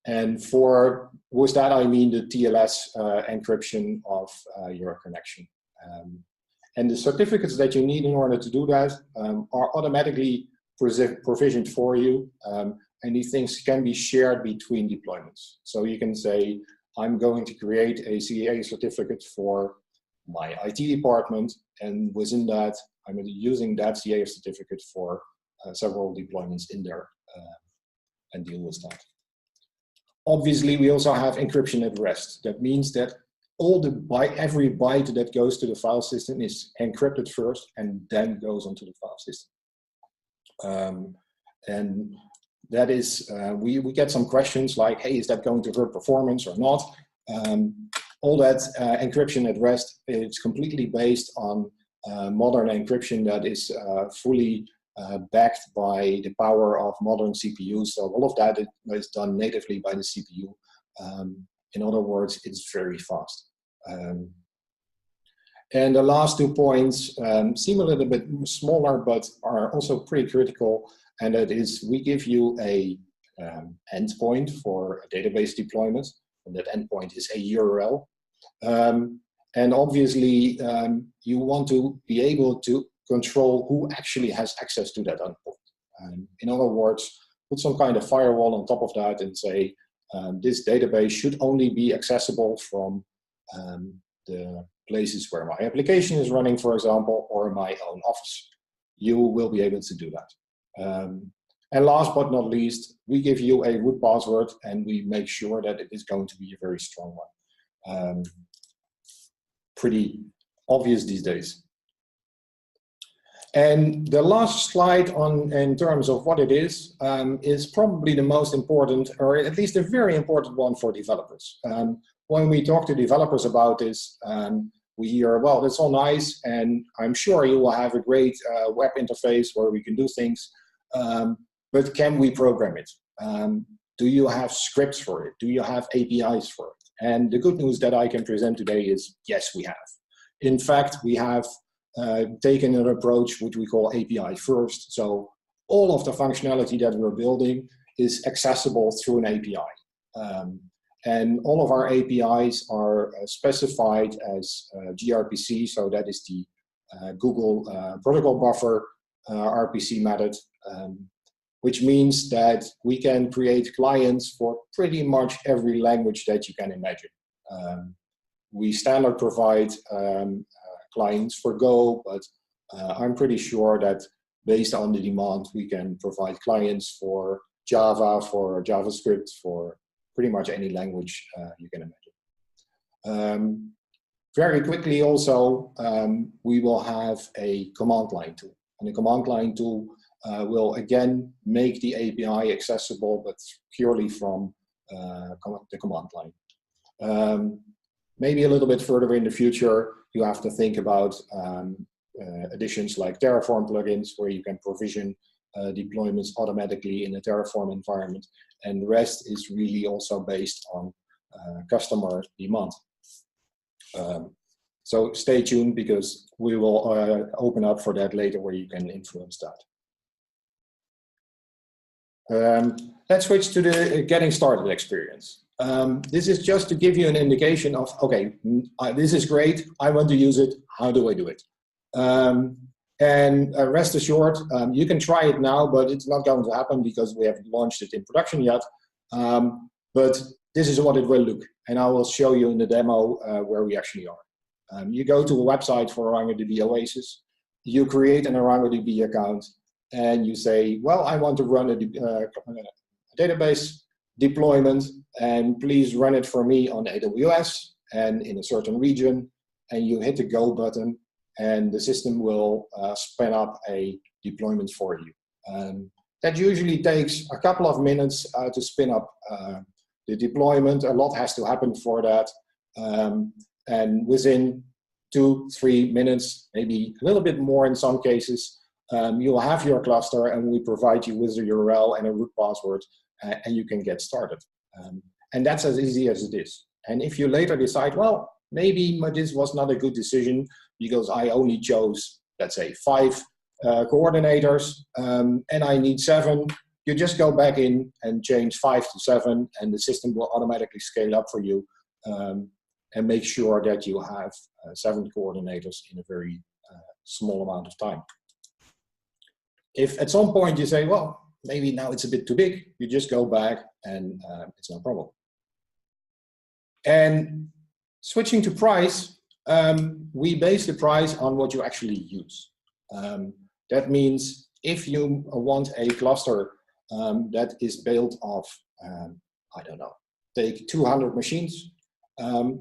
And with that, I mean the TLS encryption of your connection. And the certificates that you need in order to do that are automatically provisioned for you. And these things can be shared between deployments. So you can say, I'm going to create a CA certificate for my IT department, and within that, I'm using that CA certificate for several deployments in there and deal with that. Obviously, we also have encryption at rest. That means that every byte that goes to the file system is encrypted first and then goes onto the file system. And that is, we get some questions like, hey, is that going to hurt performance or not? All that encryption at rest is completely based on modern encryption that is fully backed by the power of modern CPUs. So all of that is done natively by the CPU. In other words, it's very fast. And the last 2 points seem a little bit smaller, but are also pretty critical. And that is, we give you a endpoint for a database deployment, and that endpoint is a URL. And obviously, you want to be able to control who actually has access to that endpoint. In other words, put some kind of firewall on top of that and say, this database should only be accessible from the places where my application is running, for example, or my own office. You will be able to do that. And last but not least, we give you a root password and we make sure that it is going to be a very strong one. Pretty obvious these days. And the last slide in terms of what it is probably the most important, or at least a very important one for developers. When we talk to developers about this, we hear, well, that's all nice, and I'm sure you will have a great web interface where we can do things, but can we program it? Do you have scripts for it? Do you have APIs for it? And the good news that I can present today is, yes, we have. In fact, we have taken an approach which we call API first. So all of the functionality that we're building is accessible through an API. And all of our APIs are specified as gRPC, so that is the Google protocol buffer RPC method, which means that we can create clients for pretty much every language that you can imagine. We standard provide clients for Go, but I'm pretty sure that based on the demand, we can provide clients for Java, for JavaScript, for pretty much any language you can imagine. Very quickly also, we will have a command line tool. And the command line tool will again make the API accessible, but purely from the command line. Maybe a little bit further in the future, you have to think about additions like Terraform plugins, where you can provision deployments automatically in a Terraform environment. And the rest is really also based on customer demand. So stay tuned, because we will open up for that later, where you can influence that. Let's switch to the getting started experience. This is just to give you an indication of, okay, this is great, I want to use it, how do I do it? And rest assured, you can try it now, but it's not going to happen because we haven't launched it in production yet. But this is what it will look, and I will show you in the demo where we actually are. You go to a website for ArangoDB Oasis, you create an ArangoDB account, and you say, well, I want to run a database deployment, and please run it for me on AWS and in a certain region, and you hit the Go button, and the system will spin up a deployment for you. That usually takes a couple of minutes to spin up the deployment. A lot has to happen for that. And within 2-3 minutes, maybe a little bit more in some cases, you'll have your cluster, and we provide you with the URL and a root password, and you can get started. And that's as easy as it is. And if you later decide, well, maybe this was not a good decision because I only chose, let's say, 5 coordinators, and I need 7, you just go back in and change 5 to 7, and the system will automatically scale up for you and make sure that you have 7 coordinators in a very small amount of time. If at some point you say, well, maybe now it's a bit too big, you just go back and it's no problem. And switching to price, we base the price on what you actually use. That means if you want a cluster that is built of, I don't know, take 200 machines,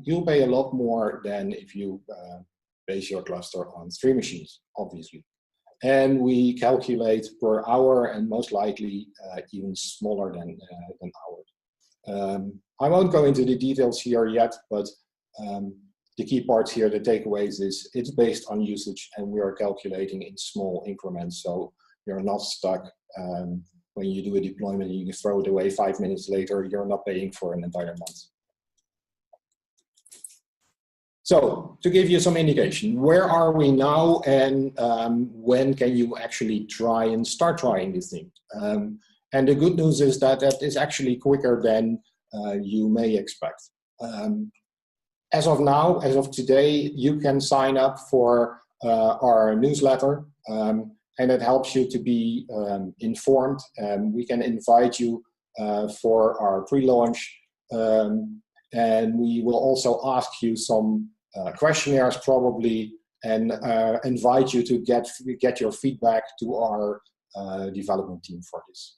you'll pay a lot more than if you base your cluster on 3 machines, obviously. And we calculate per hour, and most likely even smaller than hour. I won't go into the details here yet, but the key parts here, the takeaways, is it's based on usage, and we are calculating in small increments, so you're not stuck when you do a deployment and you can throw it away 5 minutes later. You're not paying for an entire month. So to give you some indication, where are we now, and when can you actually try and start trying this thing? And the good news is that that is actually quicker than you may expect. As of now, as of today, you can sign up for our newsletter, and it helps you to be informed. We can invite you for our pre-launch, and we will also ask you some questionnaires probably, and invite you to get your feedback to our development team for this.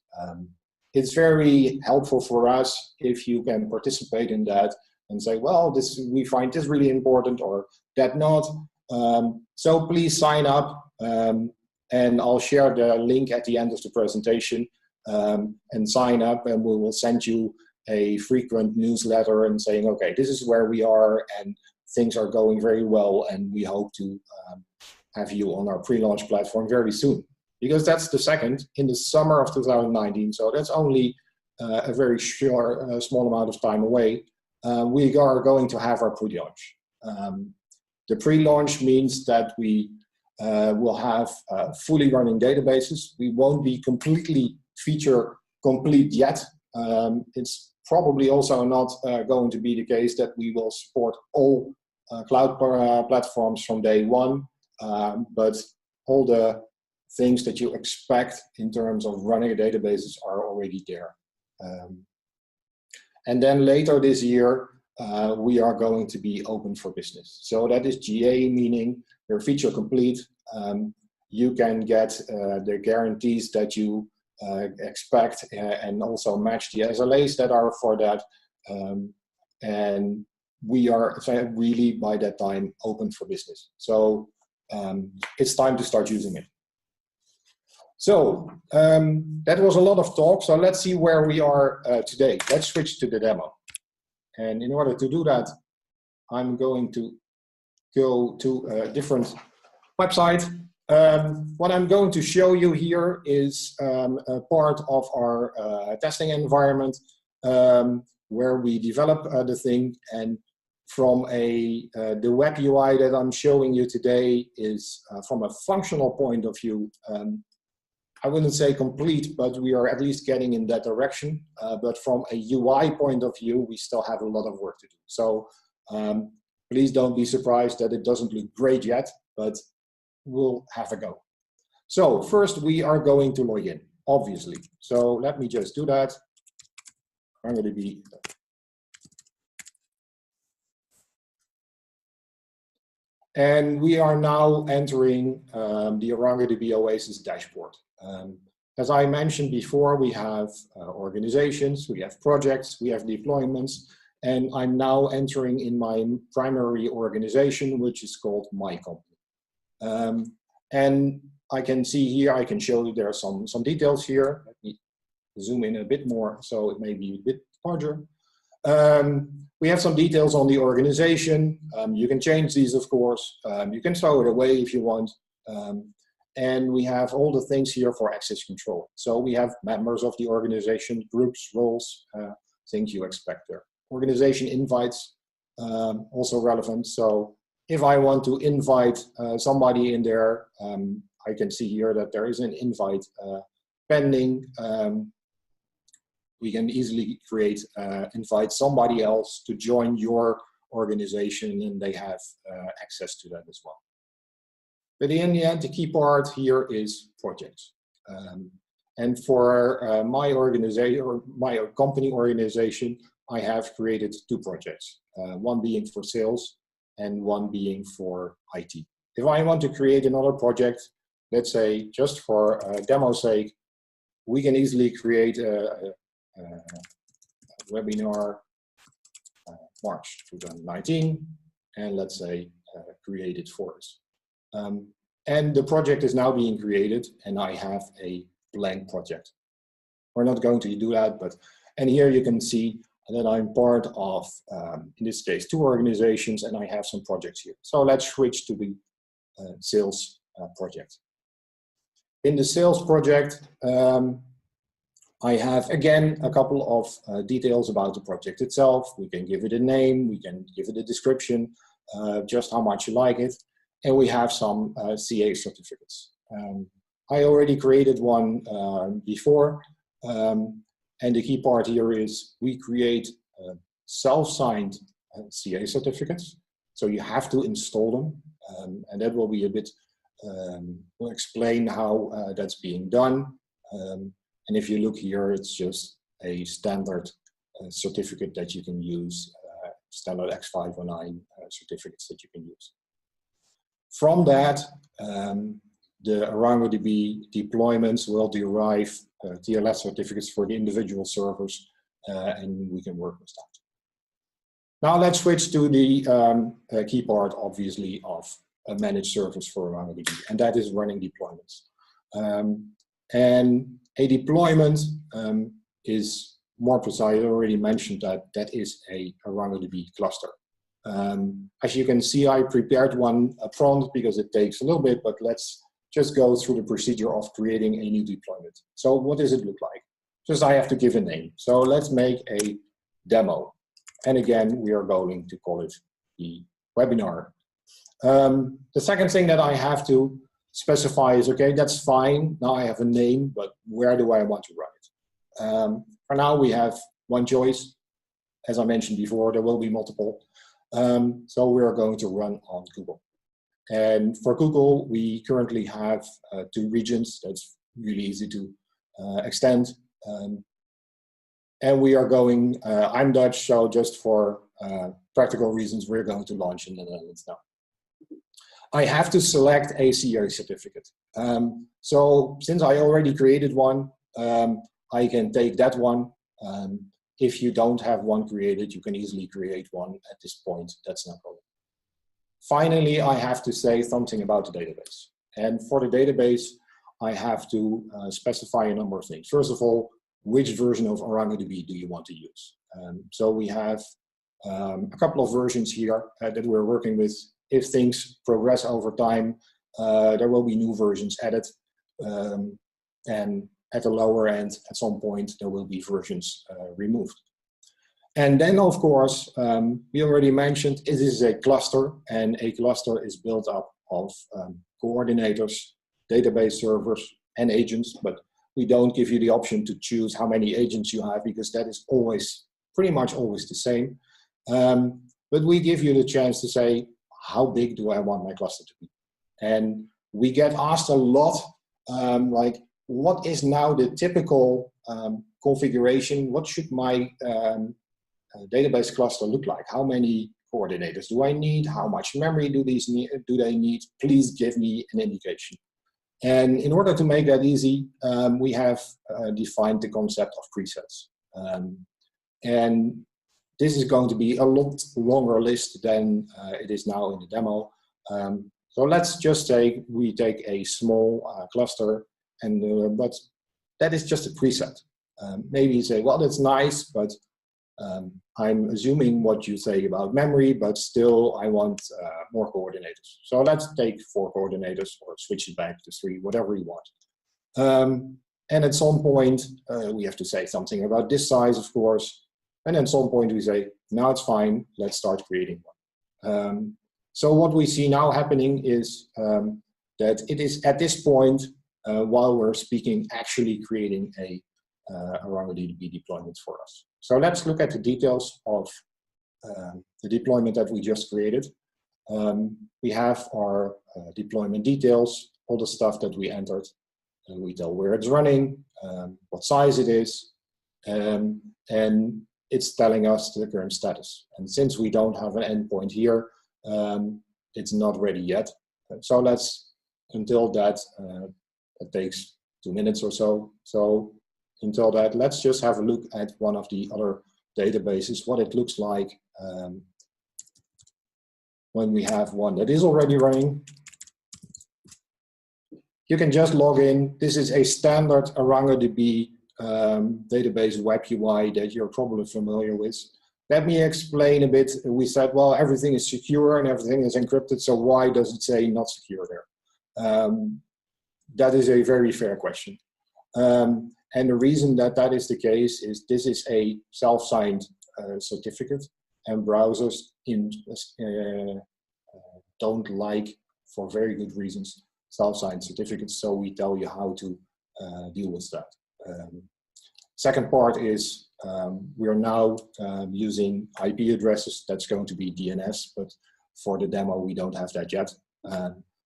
It's very helpful for us if you can participate in that and say, well, we find this really important, or that not. So please sign up, and I'll share the link at the end of the presentation, and sign up, and we will send you a frequent newsletter and saying, okay, this is where we are, and things are going very well, and we hope to have you on our pre-launch platform very soon. Because that's the second, in the summer of 2019, so that's only a very short, small amount of time away. We are going to have our pre-launch. The pre-launch means that we will have fully running databases. We won't be completely feature complete yet. It's probably also not going to be the case that we will support all cloud platforms from day one, but all the things that you expect in terms of running databases are already there. And then later this year, we are going to be open for business. So that is GA, meaning you're feature complete. You can get the guarantees that you expect and also match the SLAs that are for that. And we are really by that time open for business. So it's time to start using it. So that was a lot of talk. So let's see where we are today. Let's switch to the demo. And in order to do that, I'm going to go to a different website. What I'm going to show you here is a part of our testing environment where we develop the thing. And from the web UI that I'm showing you today is from a functional point of view, I wouldn't say complete, but we are at least getting in that direction. But from a UI point of view, we still have a lot of work to do. So please don't be surprised that it doesn't look great yet, but we'll have a go. So first we are going to log in, obviously. So let me just do that. ArangoDB. And we are now entering the ArangoDB Oasis dashboard. As I mentioned before, we have organizations, we have projects, we have deployments, and I'm now entering in my primary organization, which is called My Company. And I can see here, I can show you there are some details here. Let me zoom in a bit more so it may be a bit larger. We have some details on the organization. You can change these, of course. You can throw it away if you want. And we have all the things here for access control. So we have members of the organization, groups, roles, things you expect there. Organization invites, also relevant. So if I want to invite somebody in there, I can see here that there is an invite pending. We can easily invite somebody else to join your organization, and they have access to that as well. But in the end, the key part here is projects. And for my organization, or my company organization, I have created 2 projects, one being for sales and one being for IT. If I want to create another project, let's say just for demo's sake, we can easily create a webinar March 2019, and let's say create it for us. And the project is now being created, and I have a blank project. We're not going to do that, and here you can see that I'm part of, in this case, 2 organizations, and I have some projects here. So let's switch to the sales project. In the sales project, I have, again, a couple of details about the project itself. We can give it a name, we can give it a description, just how much you like it. And we have some CA certificates. I already created one before. And the key part here is we create self-signed CA certificates. So you have to install them. And that will be a bit, we'll explain how that's being done. And if you look here, it's just a standard certificate that you can use, standard X509 certificates that you can use. From that, the ArangoDB deployments will derive TLS certificates for the individual servers, and we can work with that. Now let's switch to the key part, obviously, of a managed service for ArangoDB, and that is running deployments. And a deployment is more precise. I already mentioned that is a ArangoDB cluster. As you can see, I prepared one upfront because it takes a little bit, but let's just go through the procedure of creating a new deployment. So what does it look like? Just I have to give a name. So let's make a demo. And again, we are going to call it the webinar. The second thing that I have to specify is, okay, that's fine. Now I have a name, but where do I want to run it? For now, we have one choice. As I mentioned before, there will be multiple. So we are going to run on Google. And for Google, we currently have 2 regions. That's really easy to extend. And we are going, I'm Dutch, so just for practical reasons, we're going to launch in the Netherlands now. I have to select a CA certificate. So since I already created one, I can take that one. If you don't have one created, you can easily create one at this point. That's no problem. Finally, I have to say something about the database. And for the database, I have to specify a number of things. First of all, which version of ArangoDB do you want to use? So we have a couple of versions here that we're working with. If things progress over time, there will be new versions added. And at the lower end, at some point, there will be versions removed. And then, of course, we already mentioned it is a cluster, and a cluster is built up of coordinators, database servers, and agents. But we don't give you the option to choose how many agents you have, because that is always, pretty much always the same. But we give you the chance to say, how big do I want my cluster to be? And we get asked a lot, like, what is now the typical configuration? What should my database cluster look like? How many coordinators do I need? How much memory do they need? Please give me an indication. And in order to make that easy, we have defined the concept of presets. And this is going to be a lot longer list than it is now in the demo. So let's just say we take a small cluster, and but that is just a preset. Maybe you say, well, that's nice, but I'm assuming what you say about memory, but still I want more coordinators. So let's take 4 coordinators or switch it back to 3, whatever you want. And at some point, we have to say something about this size, of course. And at some point we say, now it's fine, let's start creating one. So what we see now happening is that it is at this point, while we're speaking, actually creating a ArangoDB deployment for us. So let's look at the details of the deployment that we just created. We have our deployment details, all the stuff that we entered. We tell where it's running, what size it is, and it's telling us the current status. And since we don't have an endpoint here, it's not ready yet. So let's, until that, it takes 2 minutes or so. So until that, let's just have a look at one of the other databases, what it looks like when we have one that is already running. You can just log in. This is a standard ArangoDB database web UI that you're probably familiar with. Let me explain a bit. We said, well, everything is secure and everything is encrypted, so why does it say not secure there? That is a very fair question. And the reason that that is the case is this is a self-signed certificate, and browsers don't like, for very good reasons, self-signed certificates, so we tell you how to deal with that. Second part is we are now using IP addresses. That's going to be DNS, but for the demo we don't have that yet.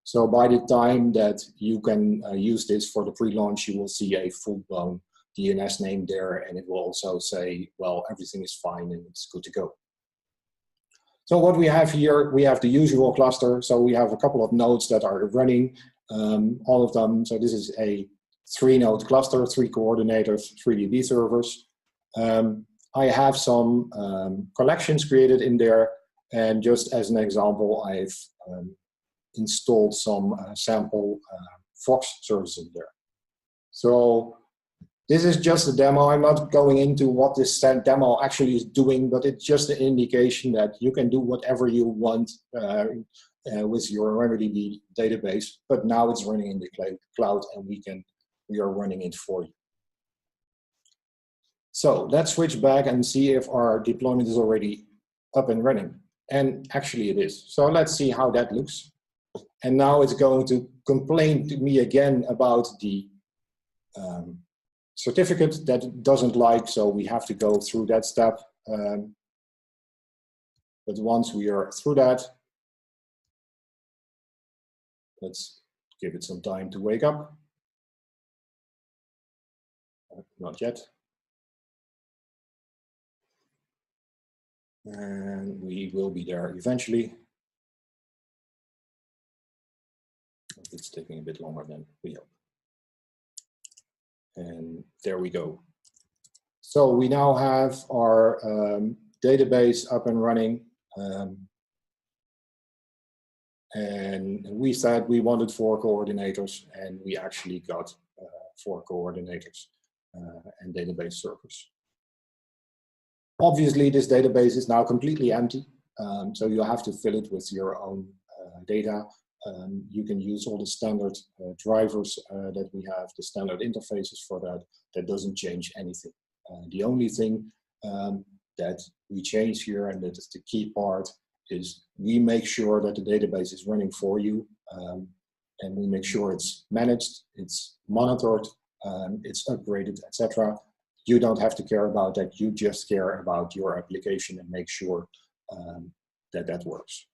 So by the time that you can use this for the pre-launch, you will see a full-blown DNS name there, and it will also say, well, everything is fine and it's good to go. So what we have here, we have the usual cluster. So we have a couple of nodes that are running, all of them. So this is a 3-node cluster, 3 coordinators, 3 DB servers. I have some collections created in there, and just as an example, I've installed some sample Fox services in there. So this is just a demo. I'm not going into what this demo actually is doing, but it's just an indication that you can do whatever you want with your ArangoDB database, but now it's running in the cloud, and we are running it for you. So let's switch back and see if our deployment is already up and running. And actually it is. So let's see how that looks. And now it's going to complain to me again about the certificate that it doesn't like, so we have to go through that step. But once we are through that, let's give it some time to wake up. Not yet. And we will be there eventually. It's taking a bit longer than we hope. And there we go. So we now have our database up and running. And we said we wanted 4 coordinators, and we actually got 4 coordinators and database servers. Obviously, this database is now completely empty, so you have to fill it with your own data. You can use all the standard drivers that we have, the standard interfaces for that. That doesn't change anything. The only thing that we change here, and that is the key part, is we make sure that the database is running for you, and we make sure it's managed, it's monitored, it's upgraded, etc. You don't have to care about that. You just care about your application and make sure that that works.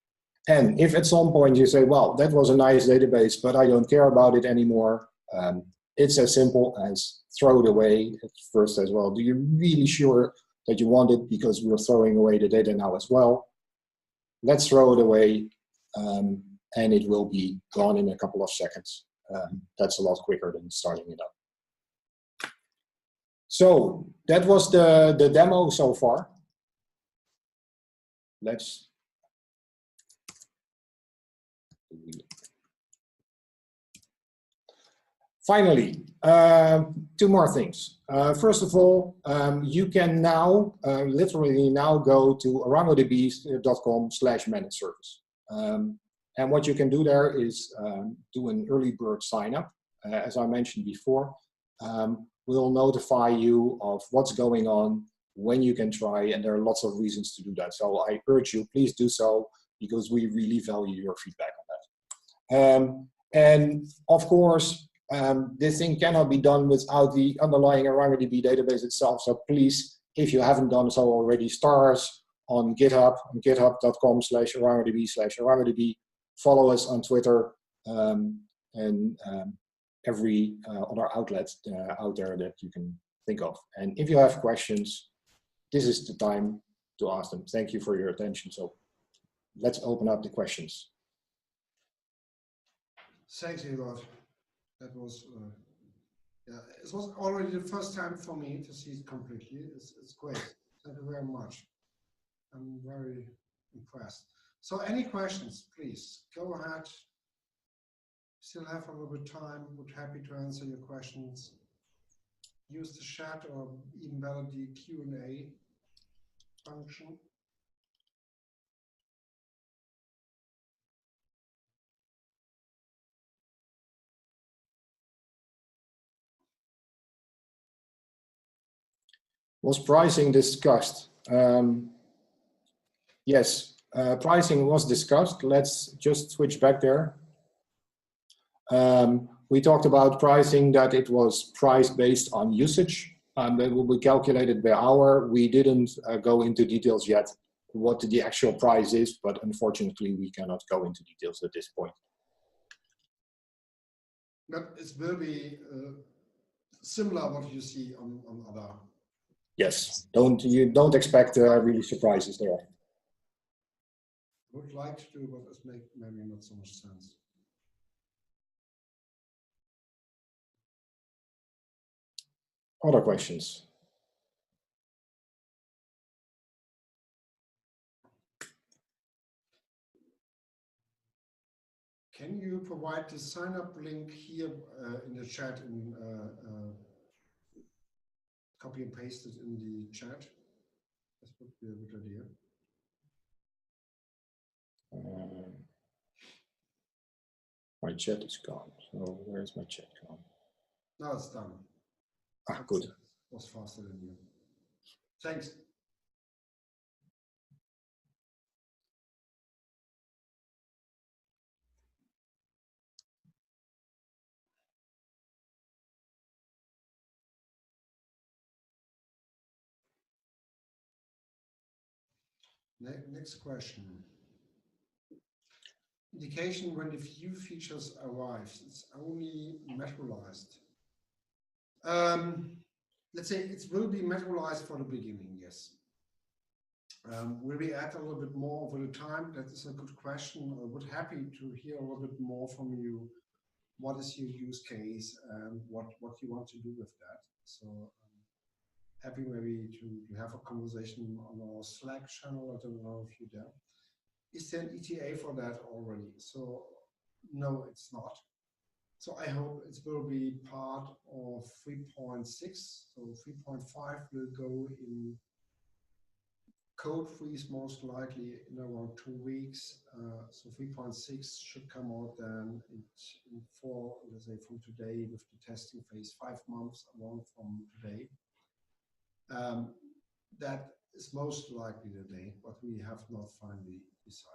And if at some point you say, well, that was a nice database, but I don't care about it anymore, it's as simple as throw it away. At first as well, do you really sure that you want it, because we're throwing away the data now as well? Let's throw it away, and it will be gone in a couple of seconds. That's a lot quicker than starting it up. So that was the demo so far. Let's finally, 2 more things. First of all, you can now literally now go to arangodb.com/managed service. And what you can do there is do an early bird sign up. As I mentioned before, we'll notify you of what's going on, when you can try, and there are lots of reasons to do that. So I urge you, please do so, because we really value your feedback on that. And of course, this thing cannot be done without the underlying ArangoDB database itself. So please, if you haven't done so already, start us on GitHub, on github.com/ArangoDB/ArangoDB. Follow us on Twitter and every other outlet out there that you can think of. And if you have questions, this is the time to ask them. Thank you for your attention. So let's open up the questions. Thanks, Ewout. That was, yeah, it was already the first time for me to see it completely. It's great. Thank you very much. I'm very impressed. So any questions, please go ahead. Still have a little bit of time. Would happy to answer your questions. Use the chat, or even better, the Q&A function. Was pricing discussed? Yes, pricing was discussed. Let's just switch back there. We talked about pricing, that it was priced based on usage, that will be calculated by hour. We didn't go into details yet what the actual price is, but unfortunately we cannot go into details at this point. But it will be similar what you see on other. Yes, you don't expect really surprises there. Would like to do, but it's maybe not so much sense. Other questions? Can you provide the sign up link here in the chat and copy and paste it in the chat? This would be a good idea. My chat is gone. So where's my chat gone? Now it's done. Ah, good. It was faster than you. Thanks. Next question. Indication when the view features arrives. It's only materialized. Let's say it will be materialized for the beginning, yes. Will we add a little bit more over the time? That is a good question. I would happy to hear a little bit more from you. What is your use case and what you want to do with that? So happy maybe to have a conversation on our Slack channel. I don't know if you're there. Is there an ETA for that already? So no, it's not. So I hope it will be part of 3.6. So 3.5 will go in code freeze most likely in around 2 weeks. So 3.6 should come out then in 4, let's say from today with the testing phase, 5 months along from today. That is most likely the day, but we have not finally decided.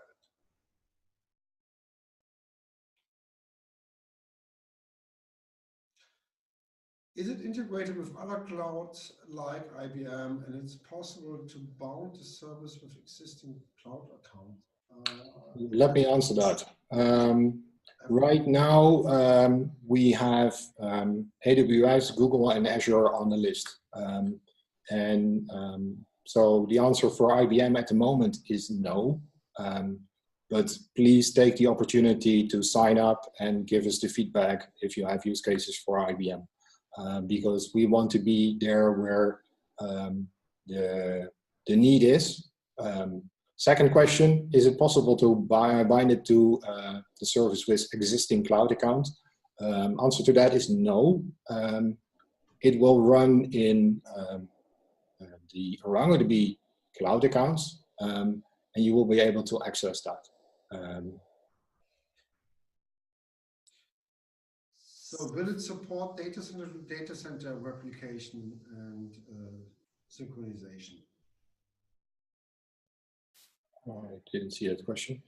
Is it integrated with other clouds like IBM, and it's possible to bound the service with existing cloud account? Let me answer that. Right now, we have AWS, Google, and Azure on the list. So the answer for IBM at the moment is no. But please take the opportunity to sign up and give us the feedback if you have use cases for IBM. Because we want to be there where the need is. Second question, is it possible to bind it to the service with existing cloud account? Answer to that is no. It will run in the ArangoDB cloud accounts, and you will be able to access that. So will it support data center replication and synchronization? I didn't see that question.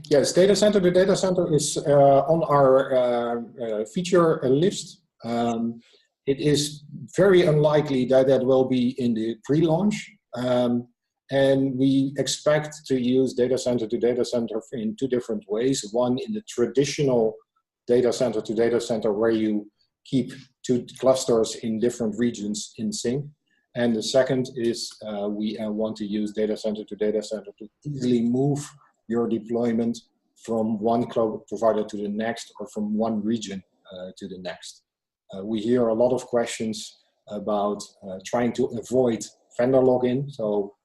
Yes, data center. The data center is on our feature list. It is very unlikely that that will be in the pre-launch. And we expect to use data center to data center in 2 different ways. One in the traditional data center to data center where you keep 2 clusters in different regions in sync. And the second is we want to use data center to easily move your deployment from one cloud provider to the next or from one region to the next. We hear a lot of questions about trying to avoid vendor login. So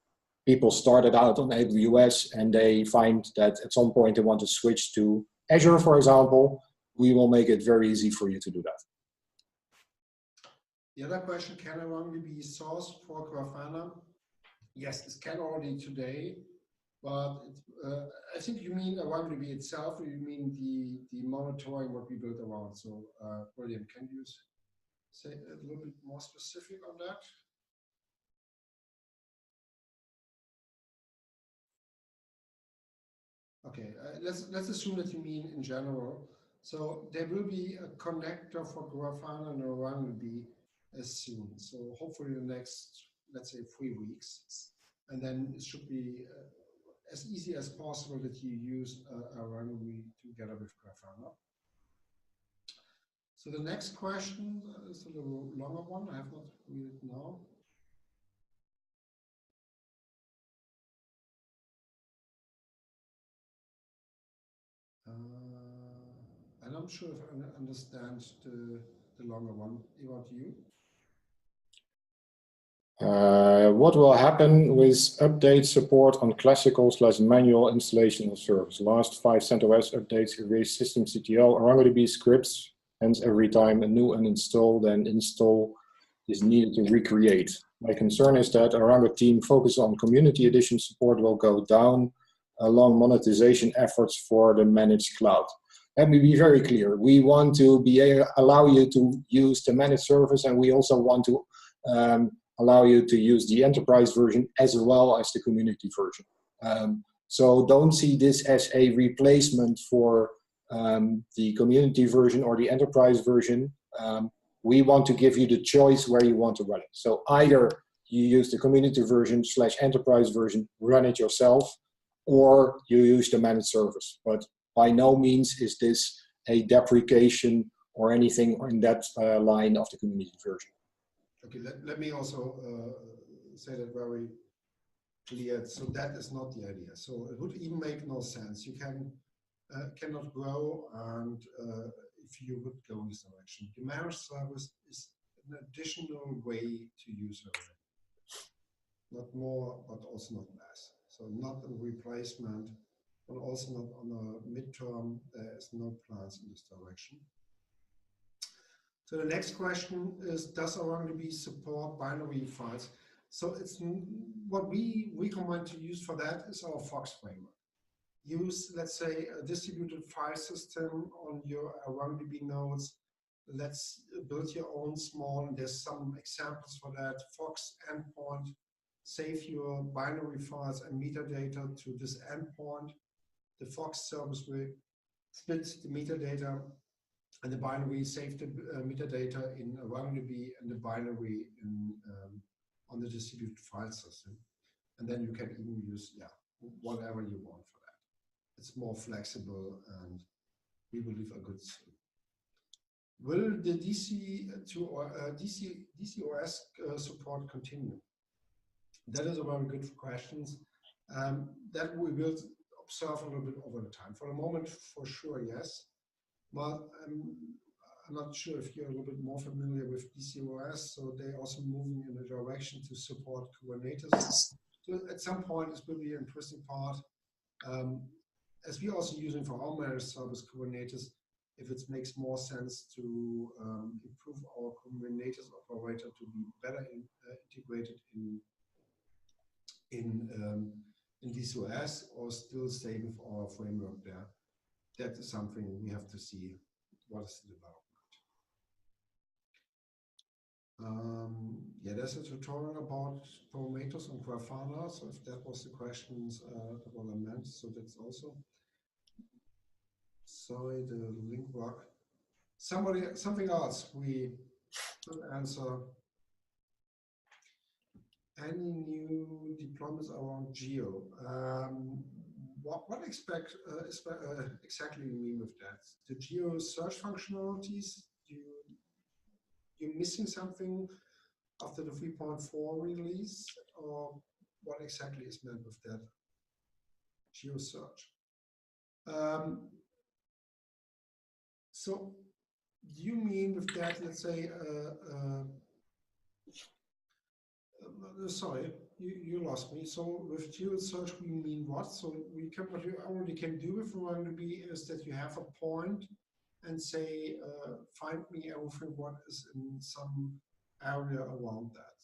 people started out on AWS and they find that at some point they want to switch to Azure, for example. We will make it very easy for you to do that. The other question, can ArangoDB be sourced for Grafana? Yes, this can already today, but I think you mean ArangoDB itself, or you mean the monitoring what we built around. So William, can you say a little bit more specific on that? Okay, let's assume that you mean in general. So there will be a connector for Grafana and ArangoDB as soon. So hopefully the next, let's say 3 weeks. And then it should be as easy as possible that you use ArangoDB together with Grafana. So the next question is a little longer one. I have not read it now. I'm not sure if I understand the longer one. Ewout, you? What will happen with update support on classical/manual installation of service? Last 5 CentOS updates erase systemctl ArangoDB scripts, hence every time a new uninstall, then install is needed to recreate. My concern is that Arango team focus on community edition support will go down along monetization efforts for the managed cloud. Let me be very clear. We want to allow you to use the managed service, and we also want to allow you to use the enterprise version as well as the community version. So don't see this as a replacement for the community version or the enterprise version. We want to give you the choice where you want to run it. So either you use the community version / enterprise version, run it yourself, or you use the managed service. But by no means is this a deprecation or anything in that line of the community version. Okay, let me also say that very cleared. So that is not the idea. So it would even make no sense. You cannot grow, and if you would go in this direction, the managed service is an additional way to use Array. Not more, but also not less. So not a replacement, but also not on a midterm. There is no plans in this direction. So the next question is, does ArangoDB support binary files? So it's what we recommend to use for that is our Fox framework. Use, let's say, a distributed file system on your ArangoDB nodes. Let's build your own small, and there's some examples for that. Fox endpoint, save your binary files and metadata to this endpoint. The Fox service will split the metadata and the binary, save the metadata in ArangoDB and the binary in, on the distributed file system. And then you can even use, whatever you want for that. It's more flexible, and we believe a good thing. Will the DCOS support continue? That is a very good question. That we will observe a little bit over the time. For the moment, for sure, yes. But I'm not sure if you're a little bit more familiar with DCOS, so they're also moving in a direction to support Kubernetes. So at some point, it will be an interesting part. As we're also using for our managed service Kubernetes, if it makes more sense to improve our Kubernetes operator to be better integrated in DCOS, or still stay with our framework there. That is something we have to see. What is the development? Yeah, there's a tutorial about Prometheus and Grafana. So if that was the questions, what I meant, so that's also. Sorry, the link work. Something else we could answer. Any new deployments around Geo? What exactly you mean with that? The Geo search functionalities? You're missing something after the 3.4 release, or what exactly is meant with that? Geo search. So, do you mean with that, let's say, sorry, you lost me. So with geo search, we mean what? So what you already can do with ArangoDB is that you have a point and say, find me everything what is in some area around that.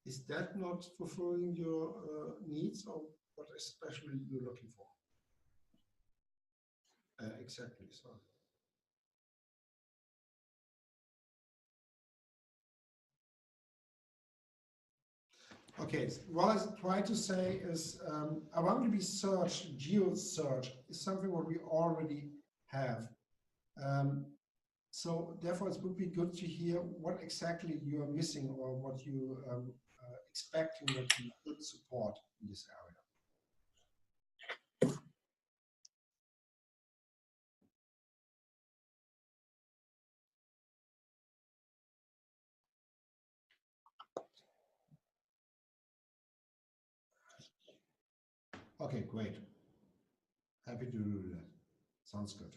Is that not fulfilling your needs, or what especially you're looking for? Exactly, sorry. Okay, what I try to say is ArangoDB search, geo search, is something what we already have. So therefore, it would be good to hear what exactly you are missing, or what you expecting that you could support in this area. Okay, great. Happy to do that. Sounds good.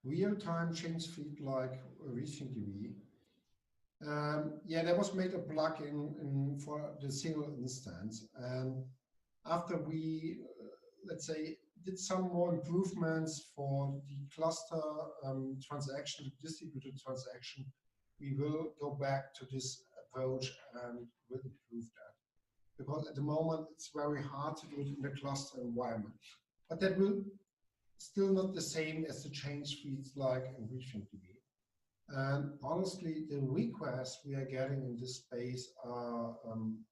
Real-time change feed like ReachingDB. Yeah, there was made a plugin for the single instance, and after we, let's say, did some more improvements for the cluster transaction, distributed transaction, we will go back to this approach and will improve that. Because at the moment, it's very hard to do it in the cluster environment. But that will still not the same as the change feeds like in ReachingDB. And honestly, the requests we are getting in this space are,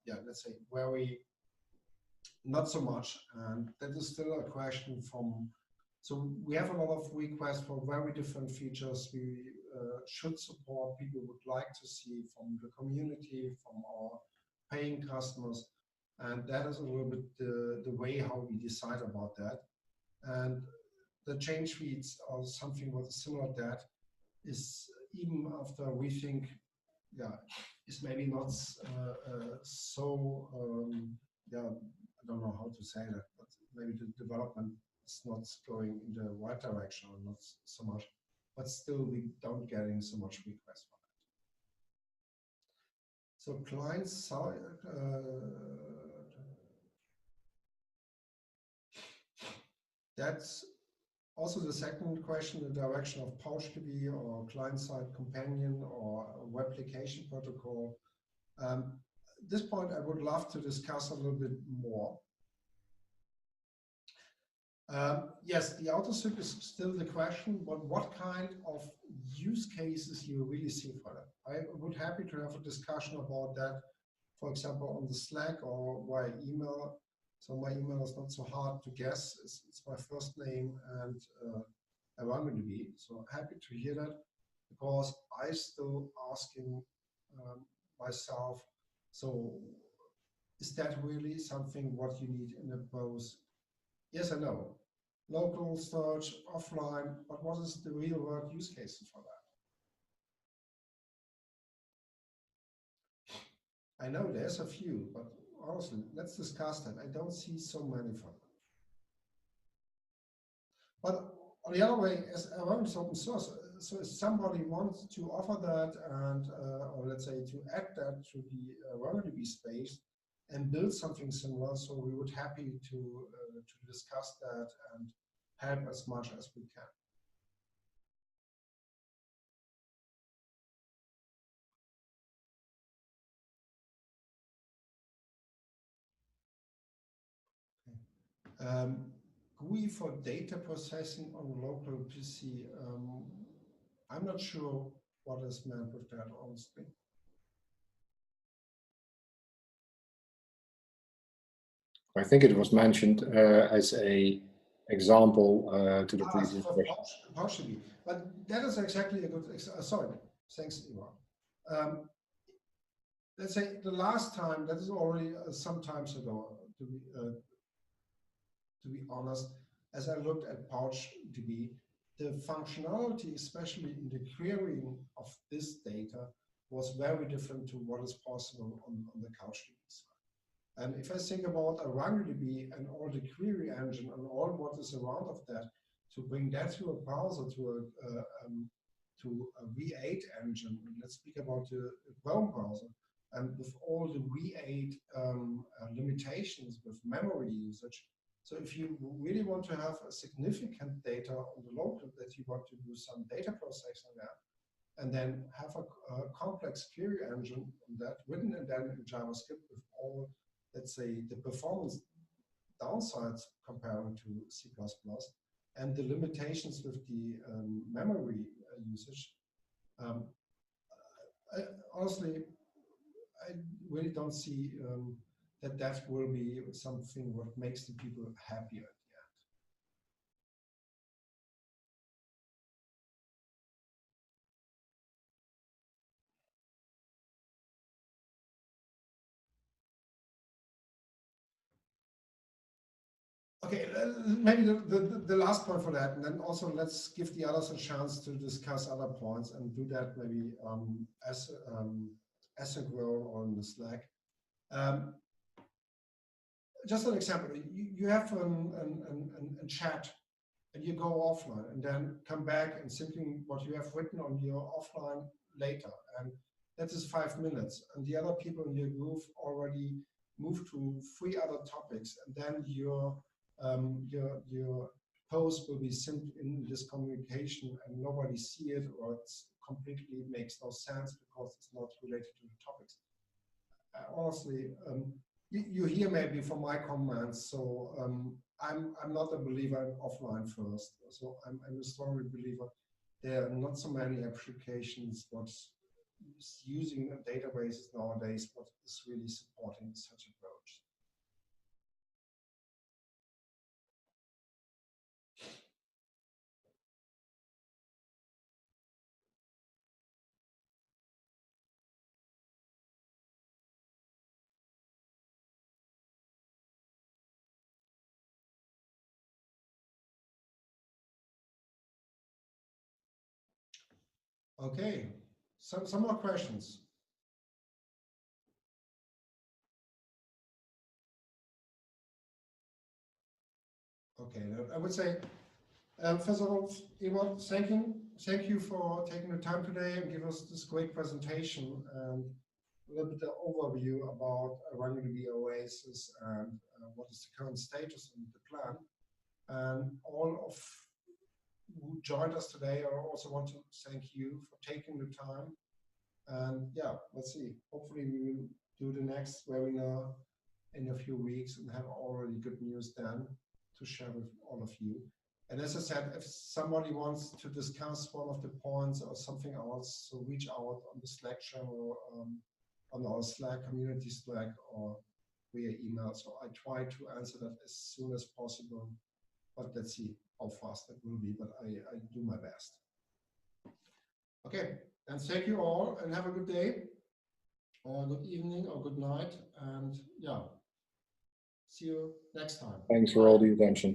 yeah, let's say, very not so much, and that is still a question from. So we have a lot of requests for very different features we should support. People would like to see from the community, from our paying customers, and that is a little bit the way how we decide about that. And the change feeds or something what is similar to that is even after we think, yeah, is maybe not so, yeah, I don't know how to say that, but maybe the development is not going in the right direction or not so much, but still we don't getting so much requests for that. So client side, that's also the second question, the direction of PouchDB or client-side companion or web application protocol. At this point, I would love to discuss a little bit more. Yes, the auto-sip is still the question, but what kind of use cases you really see for that? I would happy to have a discussion about that, for example, on the Slack or via email. So my email is not so hard to guess. It's my first name and ArangoDB. So happy to hear that, because I still asking myself, so is that really something what you need in a both? Yes or no? Local storage, offline, but what is the real world use cases for that? I know there's a few, but honestly, let's discuss that. I don't see so many for them. But on the other way, as around open source, so if somebody wants to offer that and, or let's say to add that to the ArangoDB space and build something similar, so we would happy to discuss that and help as much as we can. GUI for data processing on local PC. I'm not sure what is meant with that, honestly. I think it was mentioned as a example to the previous question. Partially, but that is exactly a good. Sorry, thanks, Ewout. Let's say the last time, that is already some times ago, to be honest, as I looked at PouchDB, the functionality, especially in the querying of this data, was very different to what is possible on the CouchDB side. And if I think about ArangoDB and all the query engine and all what is around of that, to bring that to a browser, to a V8 engine, let's speak about the Chrome browser, and with all the V8 limitations with memory usage. So if you really want to have a significant data on the local, that you want to do some data processing there, and then have a complex query engine that written and then in JavaScript with all, let's say, the performance downsides comparing to C++, and the limitations with the memory usage. Honestly, I really don't see that will be something what makes the people happier at the end. Okay, maybe the last point for that, and then also let's give the others a chance to discuss other points and do that maybe as a grow on the Slack. Just an example, you have a chat and you go offline and then come back and simply what you have written on your offline later, and that is 5 minutes, and the other people in your group already moved to 3 other topics, and then your post will be sent in this communication and nobody see it, or it's completely makes no sense because it's not related to the topics. Honestly, you hear maybe from my comments, so I'm not a believer in offline first. So I'm a strongly believer there are not so many applications what's using databases nowadays, what is really supporting such approach. Okay, some more questions. Okay, I would say, first of all, Ewout, thank you for taking the time today and give us this great presentation and a little bit of overview about ArangoDB Oasis and what is the current status and the plan. And all of who joined us today, I also want to thank you for taking the time. And yeah, let's see. Hopefully we will do the next webinar in a few weeks and have already good news then to share with all of you. And as I said, if somebody wants to discuss one of the points or something else, so reach out on the Slack channel, on our Slack community Slack, or via email. So I try to answer that as soon as possible, but let's see how fast that will be, but I do my best. Okay, and thank you all and have a good day, or good evening, or good night, and yeah, see you next time. Thanks for all the attention.